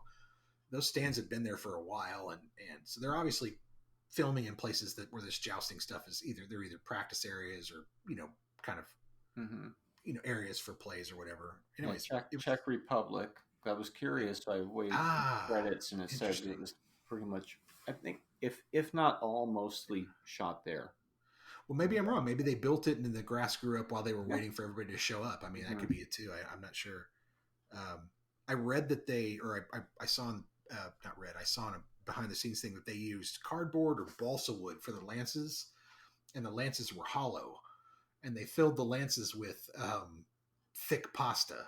those stands have been there for a while. And so they're obviously filming in places where this jousting stuff is either practice areas or, kind of, areas for plays or whatever. Anyways, Czech Republic. I was curious. So I waited credits, and it said it was pretty much, I think, if not all, mostly shot there. Well, maybe I'm wrong. Maybe they built it and then the grass grew up while they were waiting for everybody to show up. I mean, that could be it too. I'm not sure. I read that I saw in a behind the scenes thing that they used cardboard or balsa wood for the lances, and the lances were hollow, and they filled the lances with thick pasta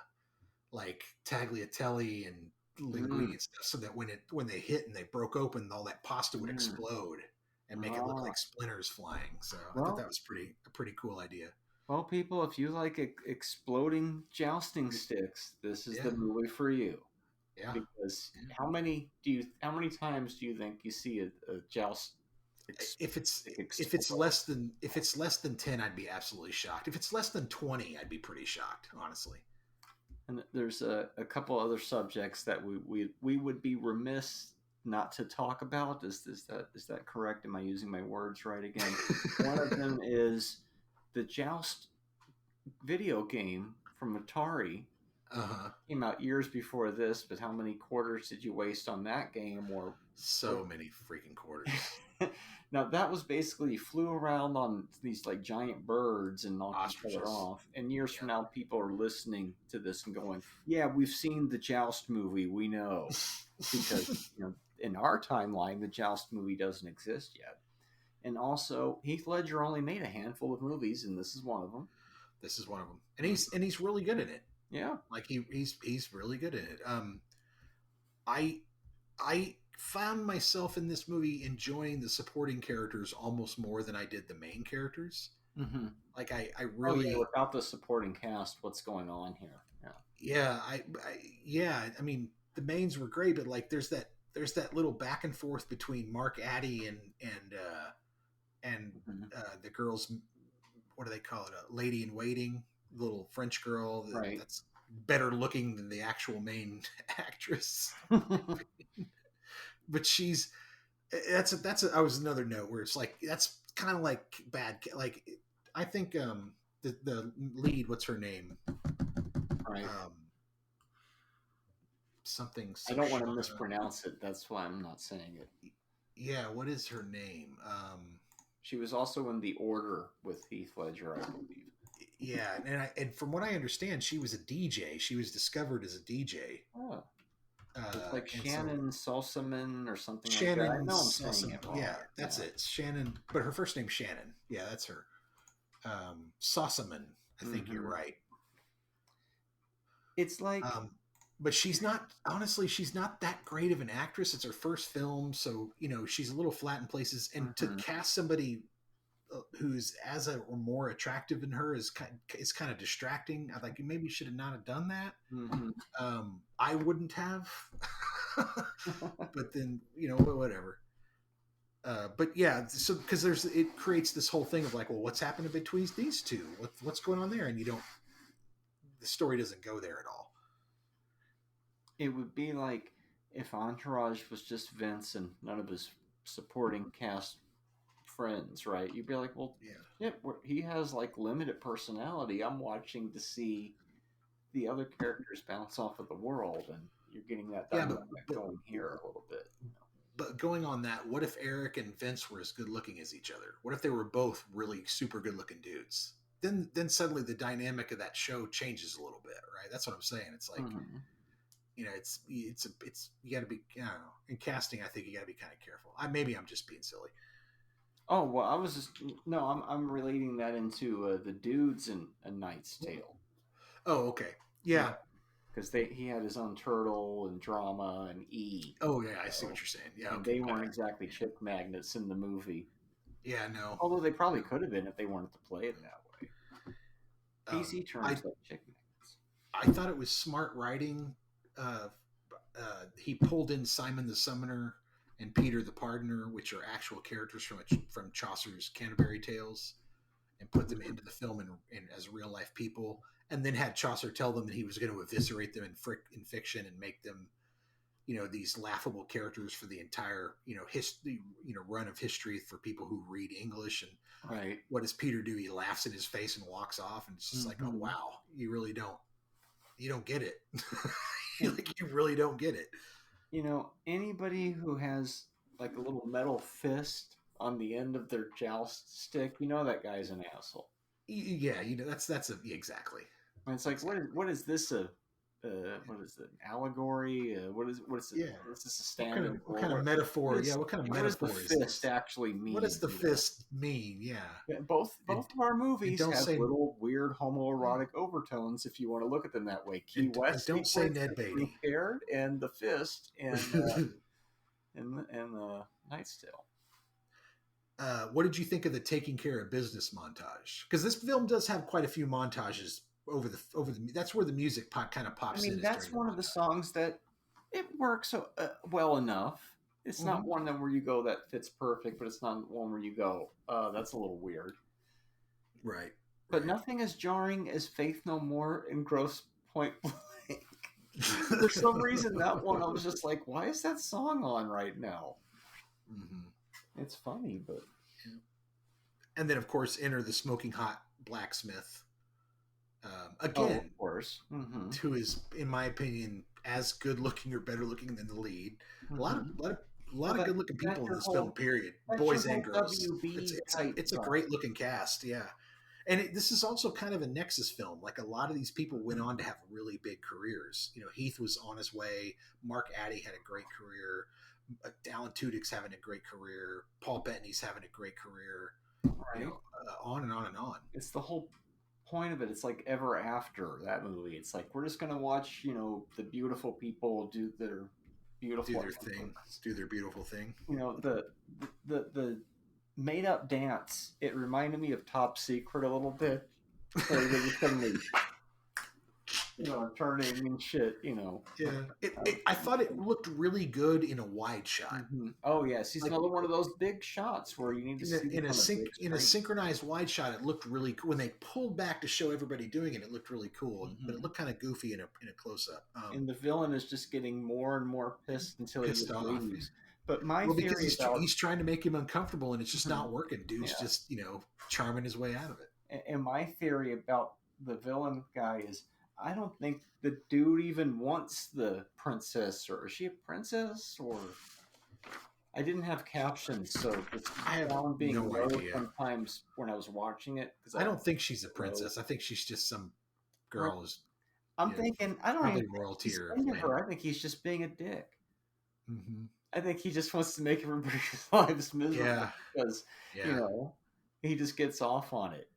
like tagliatelle and linguine and stuff, so that when they hit and they broke open, all that pasta would explode and make it look like splinters flying. So I thought that was a pretty cool idea. Well, people, if you like exploding jousting sticks, this is the movie for you. Yeah. Because how many times do you think you see a joust? If it's less than 10, I'd be absolutely shocked. If it's less than 20, I'd be pretty shocked, honestly. And there's a couple other subjects that we would be remiss not to talk about. Is that correct? Am I using my words right again? One of them is the Joust video game from Atari. Came out years before this, but how many quarters did you waste on that game? Or so many freaking quarters. Now that was basically, you flew around on these like giant birds and knocked each other off. And years from now, people are listening to this and going, "Yeah, we've seen the Joust movie. We know," because in our timeline, the Joust movie doesn't exist yet. And also, Heath Ledger only made a handful of movies, and this is one of them. And he's really good at it. Yeah, like he's really good at it. I found myself in this movie enjoying the supporting characters almost more than I did the main characters. Mm-hmm. Like I really without the supporting cast, what's going on here? I mean, the mains were great, but like there's that little back and forth between Mark Addy and the girls. What do they call it? A lady in waiting, little French girl. Right. better looking than the actual main actress. But she's I was another note where it's like that's kind of like bad. Like I think the lead, what's her name? Right. Something. I don't want to mispronounce it. That's why I'm not saying it. Yeah, what is her name? She was also in The Order with Heath Ledger, I believe. Yeah, and from what I understand, she was a DJ. She was discovered as a DJ. Oh. It's like and Shannon Salsaman or something Shannon like that. I know I'm saying Salsaman. it wrong. Yeah, that's it. Shannon, but her first name's Shannon. Yeah, that's her. Salsaman. I think you're right. It's like... but she's not, honestly, she's not that great of an actress. It's her first film, so, she's a little flat in places. And to cast somebody who's or more attractive than her is kind of distracting. I think maybe you should have not have done that. I wouldn't have. But then, whatever. But yeah, so because it creates this whole thing of like, well, what's happening between these two? What's going on there? And the story doesn't go there at all. It would be like if Entourage was just Vince and none of his supporting cast friends, right? You'd be like, well, yeah, he has like limited personality. I'm watching to see the other characters bounce off of the world, and you're getting that dynamic going here a little bit. But going on that, what if Eric and Vince were as good looking as each other? What if they were both really super good looking dudes? Then suddenly the dynamic of that show changes a little bit, right? That's what I'm saying. It's like, it's you got to be, I don't know. In casting, I think you got to be kind of careful. Maybe I'm just being silly. Oh well, I was just I'm relating that into the dudes in A Knight's Tale. Oh, okay, yeah. Because he had his own Turtle and Drama and E. Oh yeah, I see what you're saying. Yeah, and they weren't exactly chick magnets in the movie. Yeah, no. Although they probably could have been if they wanted to play it that way. PC terms like chick magnets. I thought it was smart writing. He pulled in Simon the Summoner and Peter the Pardoner, which are actual characters from Chaucer's Canterbury Tales, and put them into the film as real life people, and then had Chaucer tell them that he was going to eviscerate them in fiction and make them, these laughable characters for the entire, history, run of history for people who read English. And right, what does Peter do? He laughs in his face and walks off, and it's just like, oh wow, you really don't get it. Like you really don't get it. Anybody who has like a little metal fist on the end of their joust stick, that guy's an asshole. Yeah, that's exactly. And it's like, what is this what is it? Allegory? What is it? Yeah. Is this a standard? What kind of metaphor? What kind of metaphor does the fist actually mean? What does the fist mean? Yeah. Both of our movies have little weird homoerotic overtones if you want to look at them that way. Key West, don't say Ned Beatty. Paired and the fist and the Knight's Tale. What did you think of the taking care of business montage? Because this film does have quite a few montages over the. That's where the music kind of pops in. That's one of the songs that it works well enough. It's not one where you go that fits perfect, but it's not one where you go, that's a little weird. Right. But nothing as jarring as Faith No More and Gross Point Blank. For some reason, that one I was just like, why is that song on right now? It's funny, but... And then, of course, enter the smoking hot blacksmith. Again, of course. Who is, in my opinion, as good looking or better looking than the lead. A lot of good looking people in this film. Period, boys and girls. It's a great looking cast. Yeah, and this is also kind of a Nexus film. Like a lot of these people went on to have really big careers. Heath was on his way. Mark Addy had a great career. Alan Tudyk's having a great career. Paul Bettany's having a great career. Right. On and on and on. It's the whole point of it. It's like Ever After, that movie. It's like we're just gonna watch the beautiful people do their beautiful thing. Do their beautiful thing. The made up dance. It reminded me of Top Secret a little bit. So they just suddenly turning and shit. Yeah, I thought it looked really good in a wide shot. Oh yes, he's another one of those big shots where you need to see In a a synchronized wide shot. It looked really cool. When they pulled back to show everybody doing it, it looked really cool. But it looked kind of goofy in a close up. And the villain is just getting more and more pissed until he just off. leaves. But my because theory he's trying to make him uncomfortable, and it's just not working. Dude's just charming his way out of it. And my theory about the villain guy is, I don't think the dude even wants the princess, or is she a princess? Or I didn't have captions, so it's I have being no low idea. sometimes when I was watching it. I don't think she's a princess. I think she's just some girl. I'm thinking, I don't probably even royalty think or he's into her. I think he's just being a dick. Mm-hmm. I think he just wants to make everybody's lives miserable because he just gets off on it.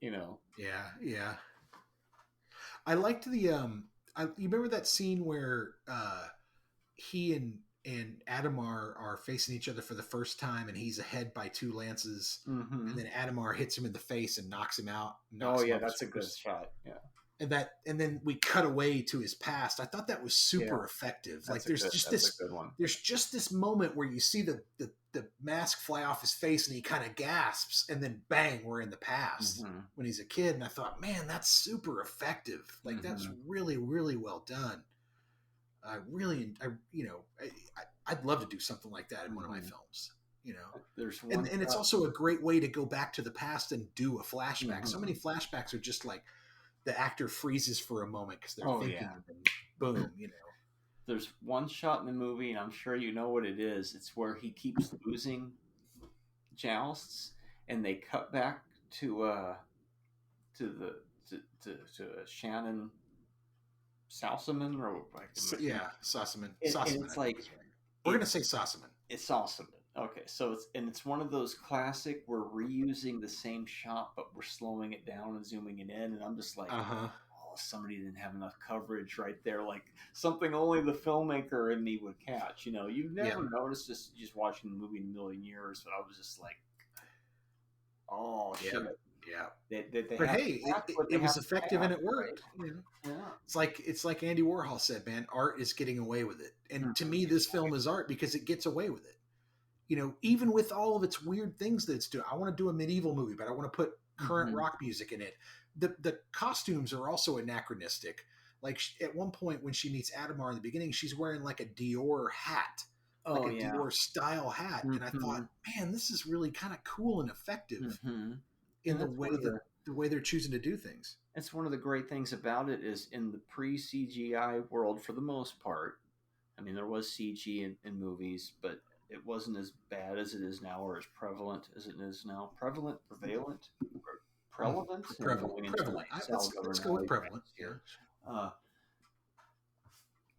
Yeah. I liked the you remember that scene where he and Adamar are facing each other for the first time, and he's ahead by 2 lances, and then Adamar hits him in the face and knocks him out. That's a good shot. Yeah. And then we cut away to his past. I thought that was super effective. Like there's just this moment where you see the mask fly off his face and he kind of gasps, and then bang, we're in the past when he's a kid. And I thought, man, that's super effective. Like that's really, really well done. I'd love to do something like that in one of my films. There's one, and it's also a great way to go back to the past and do a flashback. So many flashbacks are just like, the actor freezes for a moment because they're thinking, and boom, There's one shot in the movie, and I'm sure you know what it is. It's where he keeps losing jousts, and they cut back to Shannon Sossaman, or Sossaman. And it's like we're gonna say Sossaman. It's Sossaman. Okay, so it's one of those classic, we're reusing the same shot, but we're slowing it down and zooming it in, and I'm just like, somebody didn't have enough coverage right there, like something only the filmmaker in me would catch. You've never noticed this just watching the movie in a million years, but I was just like, oh shit. Yeah. But hey, it was effective and it worked. Right? Yeah. It's like Andy Warhol said, man, art is getting away with it. And to me, this film is art because it gets away with it. Even with all of its weird things that it's doing. I want to do a medieval movie, but I want to put current rock music in it. The costumes are also anachronistic. Like at one point when she meets Adamar in the beginning, she's wearing like a Dior hat, Dior style hat. And I thought, man, this is really kind of cool and effective in the way they're choosing to do things. It's one of the great things about it is in the pre-CGI world, for the most part. I mean, there was CG in movies, but it wasn't as bad as it is now, or as prevalent as it is now. Prevalent. Let's go with prevalent.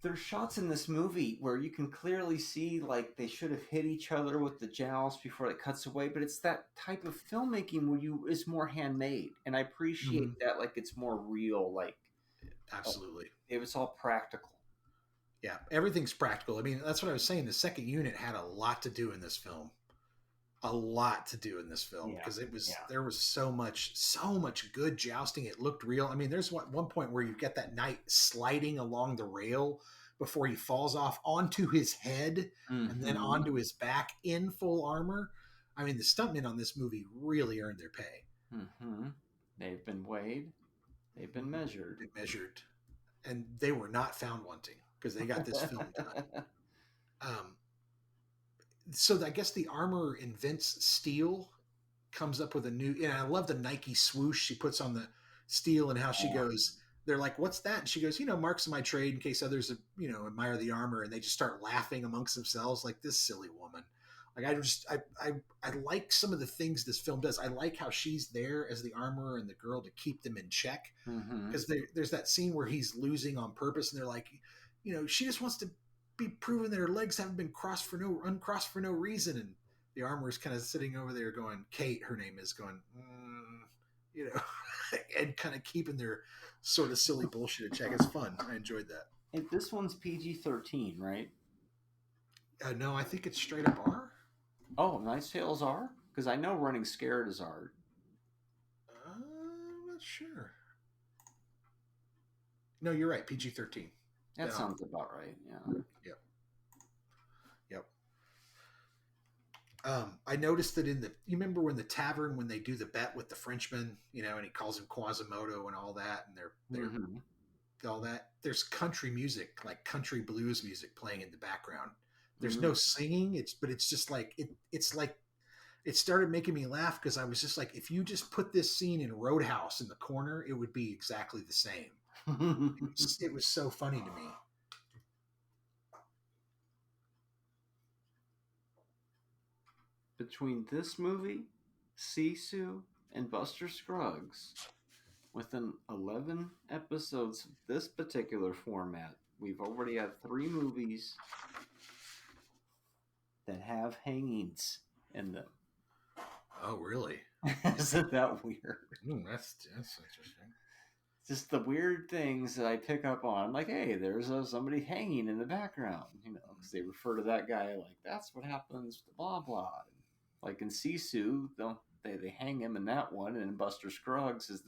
There's shots in this movie where you can clearly see like they should have hit each other with the joust before it cuts away, but it's that type of filmmaking where it's more handmade, and I appreciate that. Like it's more real. Like absolutely, it was all practical. Yeah, everything's practical. I mean, that's what I was saying. The second unit had a lot to do in this film. Because there was so much good jousting. It looked real. I mean, there's one point where you get that knight sliding along the rail before he falls off onto his head and then onto his back in full armor. I mean, the stuntmen on this movie really earned their pay. They've been weighed. They've been measured. And they were not found wanting because they got this film done. So I guess the armor invents steel, comes up with a new, and I love the Nike swoosh she puts on the steel and how she goes, they're like, what's that? And she goes, marks of my trade in case others, admire the armor. And they just start laughing amongst themselves like, this silly woman. Like I like some of the things this film does. I like how she's there as the armorer and the girl to keep them in check. Because there's that scene where he's losing on purpose and they're like, she just wants to be proven that her legs haven't been uncrossed for no reason. And the armorer's kind of sitting over there going, Kate, her name is, going, and kind of keeping their sort of silly bullshit in check. It's fun. I enjoyed that. And this one's PG-13, right? No, I think it's straight up R. Oh, Knight's Tales R? Because I know Running Scared is R. I'm not sure. No, you're right. PG-13. That sounds about right. Yeah. Yep. I noticed that you remember when the tavern, when they do the bet with the Frenchman, and he calls him Quasimodo and all that, and they're all that. There's country music, like country blues music playing in the background. There's no singing. But it's just like it's like it started making me laugh because I was just like, if you just put this scene in Roadhouse in the corner, it would be exactly the same. It was so funny to me. Between this movie, Sisu, and Buster Scruggs, within 11 episodes of this particular format, we've already had 3 movies that have hangings in them. Oh, really? Isn't that weird? That's interesting. Just the weird things that I pick up on. I'm like, hey, there's somebody hanging in the background, because they refer to that guy like, that's what happens, blah, blah. Like in Sisu, they hang him in that one, and in Buster Scruggs is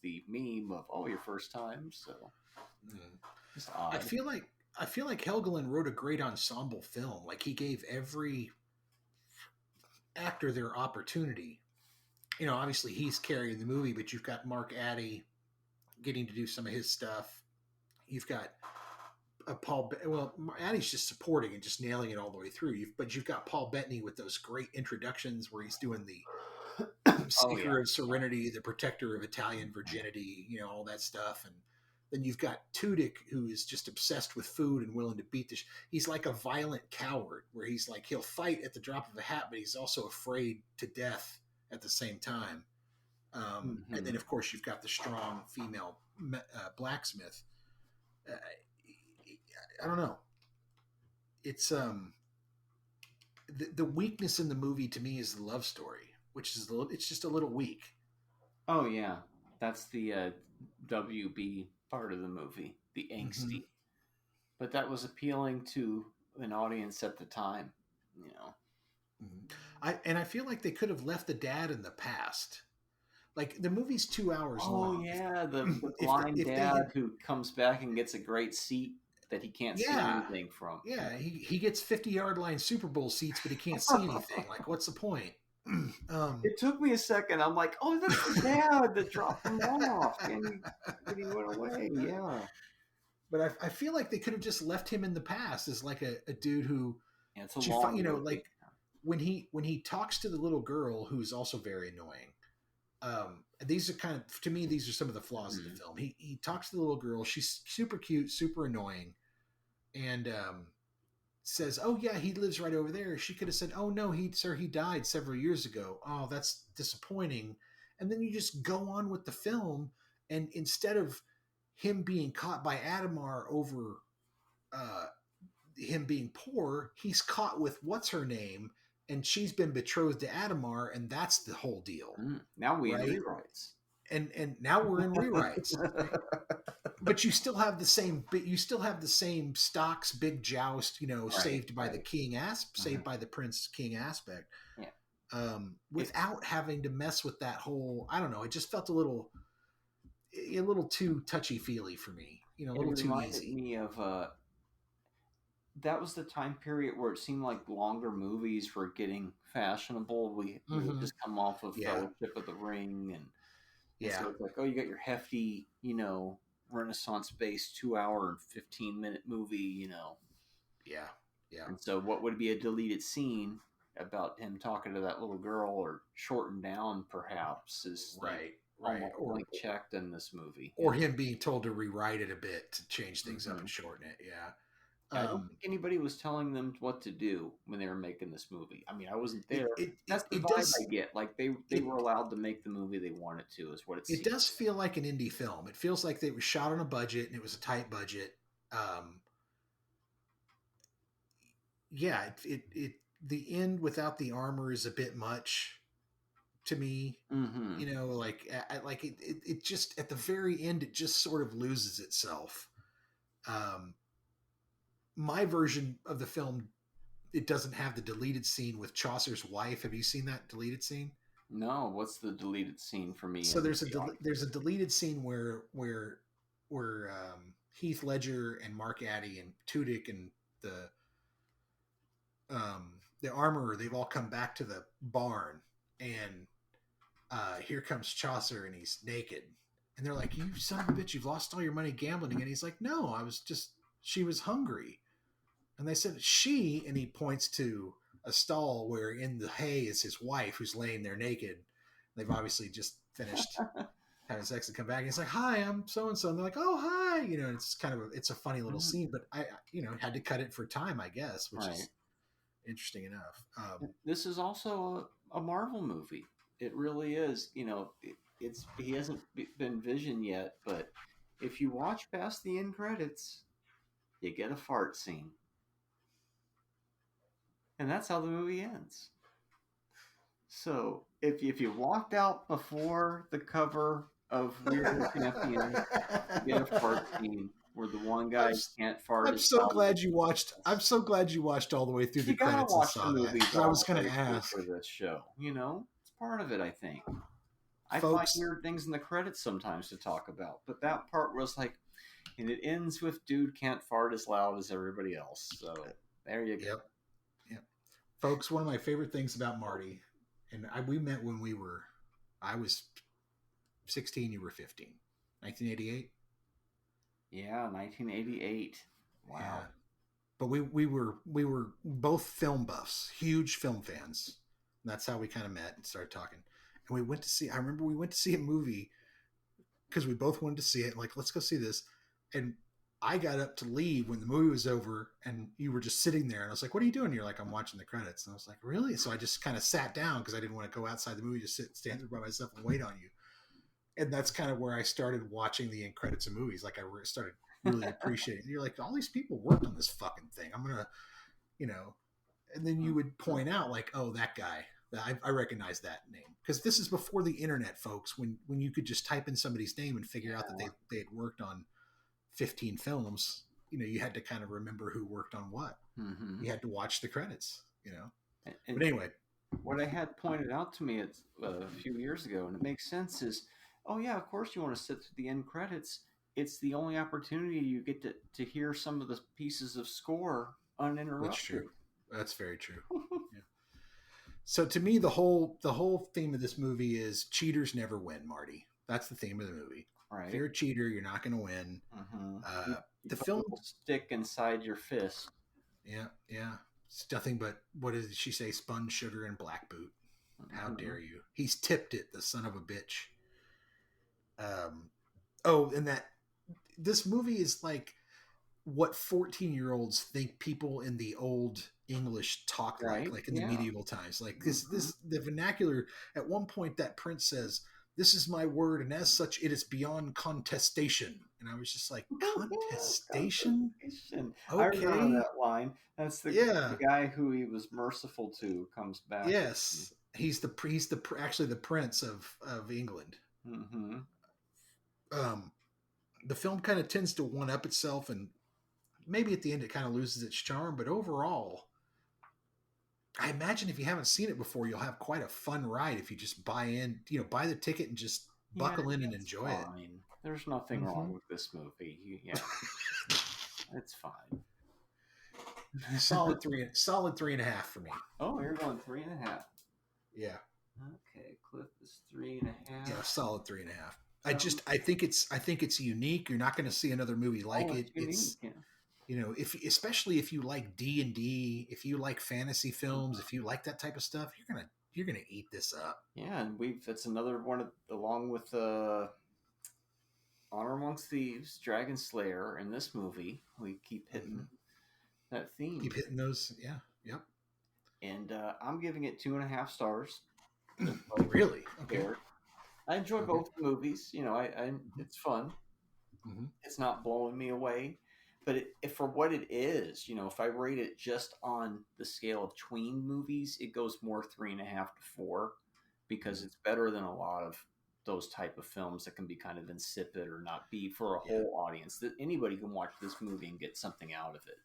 the meme of your first time. So just odd. I feel like Helgeland wrote a great ensemble film. Like he gave every actor their opportunity. Obviously he's carrying the movie, but you've got Mark Addy getting to do some of his stuff. You've got Addy's just supporting and just nailing it all the way through. But you've got Paul Bettany with those great introductions where he's doing the Seeker of Serenity, the Protector of Italian Virginity, all that stuff. And then you've got Tudyk, who is just obsessed with food and willing to beat he's like a violent coward where he's like, he'll fight at the drop of a hat, but he's also afraid to death at the same time. And then of course you've got the strong female blacksmith. I don't know. It's the weakness in the movie to me is the love story, which is it's just a little weak. Oh yeah, that's the WB part of the movie, the angsty. But that was appealing to an audience at the time, I feel like they could have left the dad in the past. Like the movie's 2 hours long. Oh yeah, the blind dad who comes back and gets a great seat that he can't see anything from. Yeah, he gets 50-yard line Super Bowl seats, but he can't see anything. Like, what's the point? It took me a second. I'm like, oh, that's the dad that dropped him off, and he went away. Yeah, but I feel like they could have just left him in the past as like a dude who, it's a long movie. Like when he talks to the little girl who's also very annoying. These are to me, these are some of the flaws of the film. He talks to the little girl. She's super cute, super annoying. And says, oh yeah, he lives right over there. She could have said, oh no, he died several years ago. Oh, that's disappointing. And then you just go on with the film, and instead of him being caught by Adamar over him being poor, he's caught with what's her name, and she's been betrothed to Adamar, and that's the whole deal. Now we have rewrites. And now we're in rewrites. But you still have the same stocks, big joust, saved by the king saved by the prince king aspect. Yeah. Without having to mess with that whole, I don't know, it just felt a little too touchy-feely for me. A little too easy. Me of that was the time period where it seemed like longer movies were getting fashionable. We would just come off of Fellowship of the Ring, and so it's like, oh, you got your hefty, Renaissance-based 2-hour and 15-minute movie, Yeah. And so what would be a deleted scene about him talking to that little girl, or shortened down perhaps, is right. Or like checked in this movie. Or him being told to rewrite it a bit to change things up and shorten it, I don't think anybody was telling them what to do when they were making this movie. I mean, I wasn't there. That's the vibe I get. Like they were allowed to make the movie they wanted to, is what it seems. It does feel like an indie film. It feels like it was shot on a budget, and it was a tight budget. The end without the armor is a bit much to me. It just at the very end, it just sort of loses itself. My version of the film, it doesn't have the deleted scene with Chaucer's wife. Have you seen that deleted scene? No. What's the deleted scene for me? So there's a deleted scene where Heath Ledger and Mark Addy and Tudyk and the armorer, they've all come back to the barn, and here comes Chaucer, and he's naked, and they're like, "You son of a bitch, you've lost all your money gambling." And he's like, "No, she was hungry." And they said, "She," and he points to a stall where in the hay is his wife, who's laying there naked. They've obviously just finished having sex and come back. And he's like, "Hi, I'm so and so." And they're like, "Oh, hi." You know, it's kind of it's a funny little scene, but I had to cut it for time, I guess, which is interesting enough. This is also a Marvel movie. It really is. You know, he hasn't been Vision yet, but if you watch past the end credits, you get a fart scene. And that's how the movie ends. So if you walked out before the cover of Weird Al Champion, you get a fart scene where the one guy can't fart. I'm so glad you watched all the way through the credits and saw that. I was going to ask for this show. You know, it's part of it, I think. I Folks, find weird things in the credits sometimes to talk about, but that part was like, and it ends with dude can't fart as loud as everybody else. So there you go. Yep. Folks, one of my favorite things about Marty, and we met when I was 16, you were 15. 1988? Yeah, 1988. Wow. Yeah. But we were both film buffs, huge film fans. And that's how we kind of met and started talking. And I remember we went to see a movie because we both wanted to see it. Like, let's go see this. And I got up to leave when the movie was over, and you were just sitting there. And I was like, "What are you doing?" And you're like, "I'm watching the credits." And I was like, "Really?" So I just kind of sat down because I didn't want to go outside the movie, just stand there by myself and wait on you. And that's kind of where I started watching the end credits of movies. Like, I started really appreciating it. You're like, all these people worked on this fucking thing. I'm going to, and then you would point out like, "Oh, that guy, I recognize that name." Because this is before the internet, folks, when you could just type in somebody's name and figure out that they had worked on 15 films. You had to kind of remember who worked on what. Mm-hmm. You had to watch the credits, but anyway, what I had pointed out to me a few years ago, and it makes sense, is, oh yeah, of course you want to sit through the end credits. It's the only opportunity you get to hear some of the pieces of score uninterrupted. That's true. That's very true. Yeah. So to me, the whole theme of this movie is cheaters never win, Marty. That's the theme of the movie. Right. If you're a cheater, you're not going to win. Mm-hmm. The film stick inside your fist. Yeah. It's nothing but, what did she say? Spun sugar and black boot. How dare you? He's tipped it, the son of a bitch. And that this movie is like what 14-year-olds think people in the old English talk like in the medieval times. Like this, the vernacular. At one point, that prince says, "This is my word, and as such, it is beyond contestation." And I was just like, "Contestation?" Okay. I remember that line. That's the guy who he was merciful to comes back. Yes, he's actually the prince of England. Mm-hmm. The film kind of tends to one up itself, and maybe at the end it kind of loses its charm. But overall, I imagine if you haven't seen it before, you'll have quite a fun ride if you just buy the ticket and just buckle in and enjoy it. There's nothing wrong with this movie. It's fine. Solid 3.5 for me. Oh, you're going 3.5. Yeah. Okay, Clif is 3.5. Yeah, solid 3.5. I think it's unique. You're not going to see another movie like it. It's especially if you like D&D, if you like fantasy films, if you like that type of stuff, you're gonna eat this up. Yeah, and it's another one along with Honor Amongst Thieves, Dragon Slayer, and this movie. We keep hitting that theme. Keep hitting those, yeah, yep. And I'm giving it 2.5 stars. Really? Okay. I enjoy both movies. It's fun. Mm-hmm. It's not blowing me away, but for what it is, if I rate it just on the scale of tween movies, it goes more 3.5 to 4, because it's better than a lot of those type of films that can be kind of insipid or not be for a whole audience. That anybody can watch this movie and get something out of it.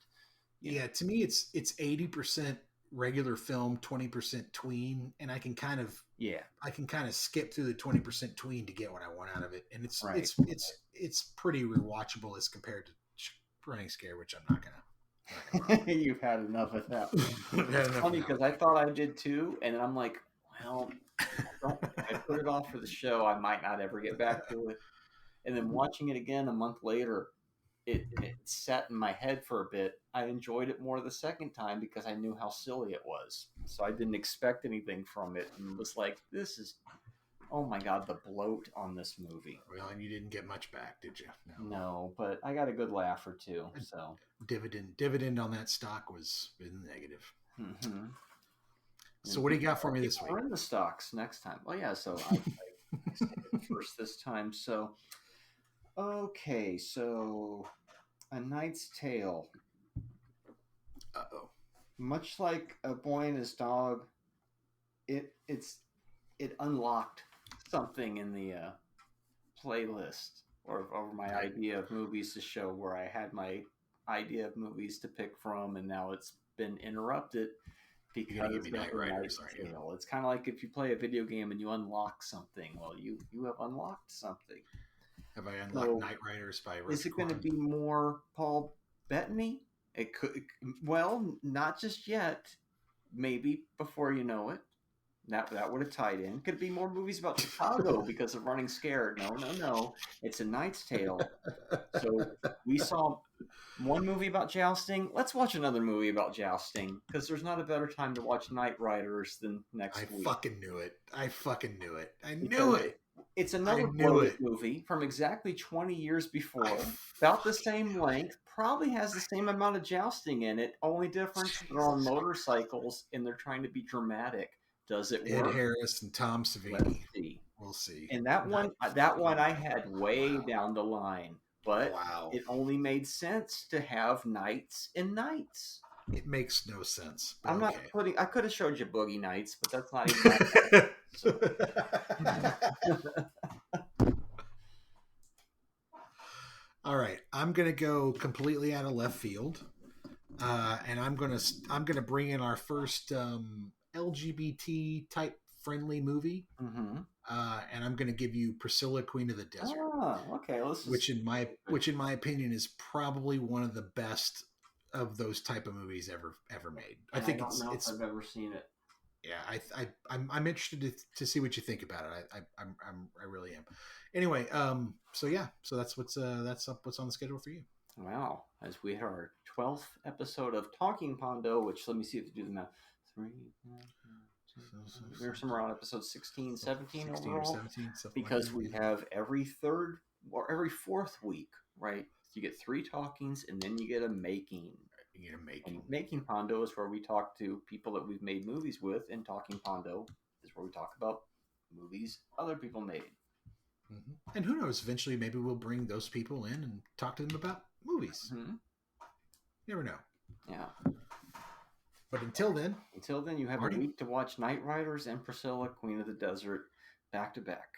Yeah, to me, it's 80% regular film, 20% tween, and I can kind of skip through the 20% tween to get what I want out of it, and it's pretty rewatchable as compared to running scared, which I'm not gonna. You've had enough of that. I've had enough Funny of that. because I thought I did too, and then I'm like, well, I put it off for the show. I might not ever get back to it. And then watching it again a month later, it sat in my head for a bit. I enjoyed it more the second time because I knew how silly it was. So I didn't expect anything from it, and was like, this is, oh my God, the bloat on this movie. Well, and you didn't get much back, did you? No, but I got a good laugh or two. So Dividend on that stock was negative. mm-hmm. So what do you got for me this week? We're in the stocks next time. Well, yeah, so I stayed first this time. So, okay, so A Knight's Tale. Uh-oh. Much like A Boy and His Dog, it unlocked something in the playlist or my idea of movies to show, where I had my idea of movies to pick from, and now it's been interrupted because You're gonna give me of Knight The Riders, Knight's aren't you? Tale. It's kind of like if you play a video game and you unlock something. Well, you have unlocked something. Have I unlocked So, Knight Riders by Is it going to Rosicrucian? be more Paul Bettany? It could. Well, not just yet. Maybe before you know it. That would have tied in. Could it be more movies about Chicago because of Running Scared? No. It's A Knight's Tale. So we saw one movie about jousting. Let's watch another movie about jousting, because there's not a better time to watch Knight Riders than next I week. fucking knew it. I knew Because it. It's another I knew bloated it. movie from exactly 20 years before, about the same length, probably has the same amount of jousting in it, only difference they're on motorcycles and they're trying to be dramatic. Does it Ed work? Harris and Tom Let's Savini. see. We'll see. And that one I had way down the line, but Wow. it only made sense to have knights and knights. It makes no sense. But I'm not okay. putting. I could have showed you Boogie Nights, but that's not even. All right, I'm gonna go completely out of left field, and I'm gonna bring in our first LGBT type friendly movie, Mm-hmm. and I'm gonna give you Priscilla, Queen of the Desert, Oh, okay. Well, this is which in my opinion is probably one of the best of those type of movies ever made. I think don't know it's if I've ever seen it. yeah. I'm interested to see what you think about it. I really am. Anyway, so that's what's on the schedule for you. Wow. As we hit our 12th episode of Talking Pondo, which let me see if you do the math. 3, 4, 5, 2, we're somewhere around episode 16, 17 16 overall. or 17, something Because like we that. have every third or every fourth week, right? You get 3 talkings and then you get a making. You know, And Making Pondo is where we talk to people that we've made movies with, and Talking Pondo is where we talk about movies other people made. Mm-hmm. And who knows? Eventually, maybe we'll bring those people in and talk to them about movies. Mm-hmm. Never know. Yeah. But until then, You have Marty? a week to watch Knight Riders and Priscilla, Queen of the Desert, back to back.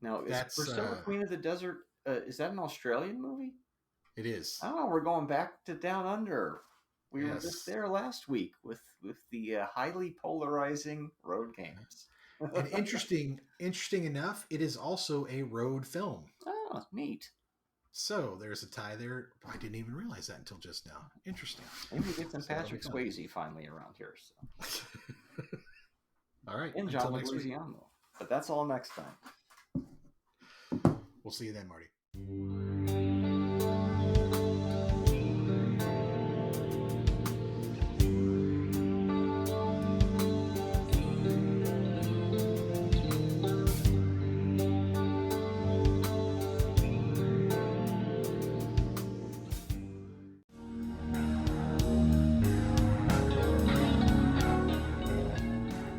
Now, is That's, Priscilla, Queen of the Desert, is that an Australian movie? it is. Oh, we're going back to Down Under. We were Yes. just there last week with the highly polarizing road games. And interesting enough, it is also a road film. Oh, neat. So there's a tie there. I didn't even realize that until just now. Interesting. Maybe we get some So that'll Patrick be fun. Swayze finally around here. So. All right. And until John next week. Leguizamo. But that's all next time. We'll see you then, Marty.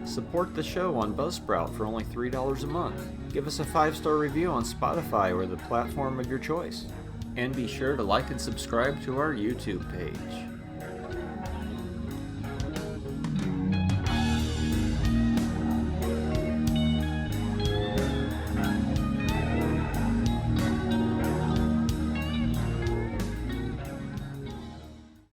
Support the show on Buzzsprout for only $3 a month. Give us a 5-star review on Spotify or the platform of your choice. And be sure to like and subscribe to our YouTube page.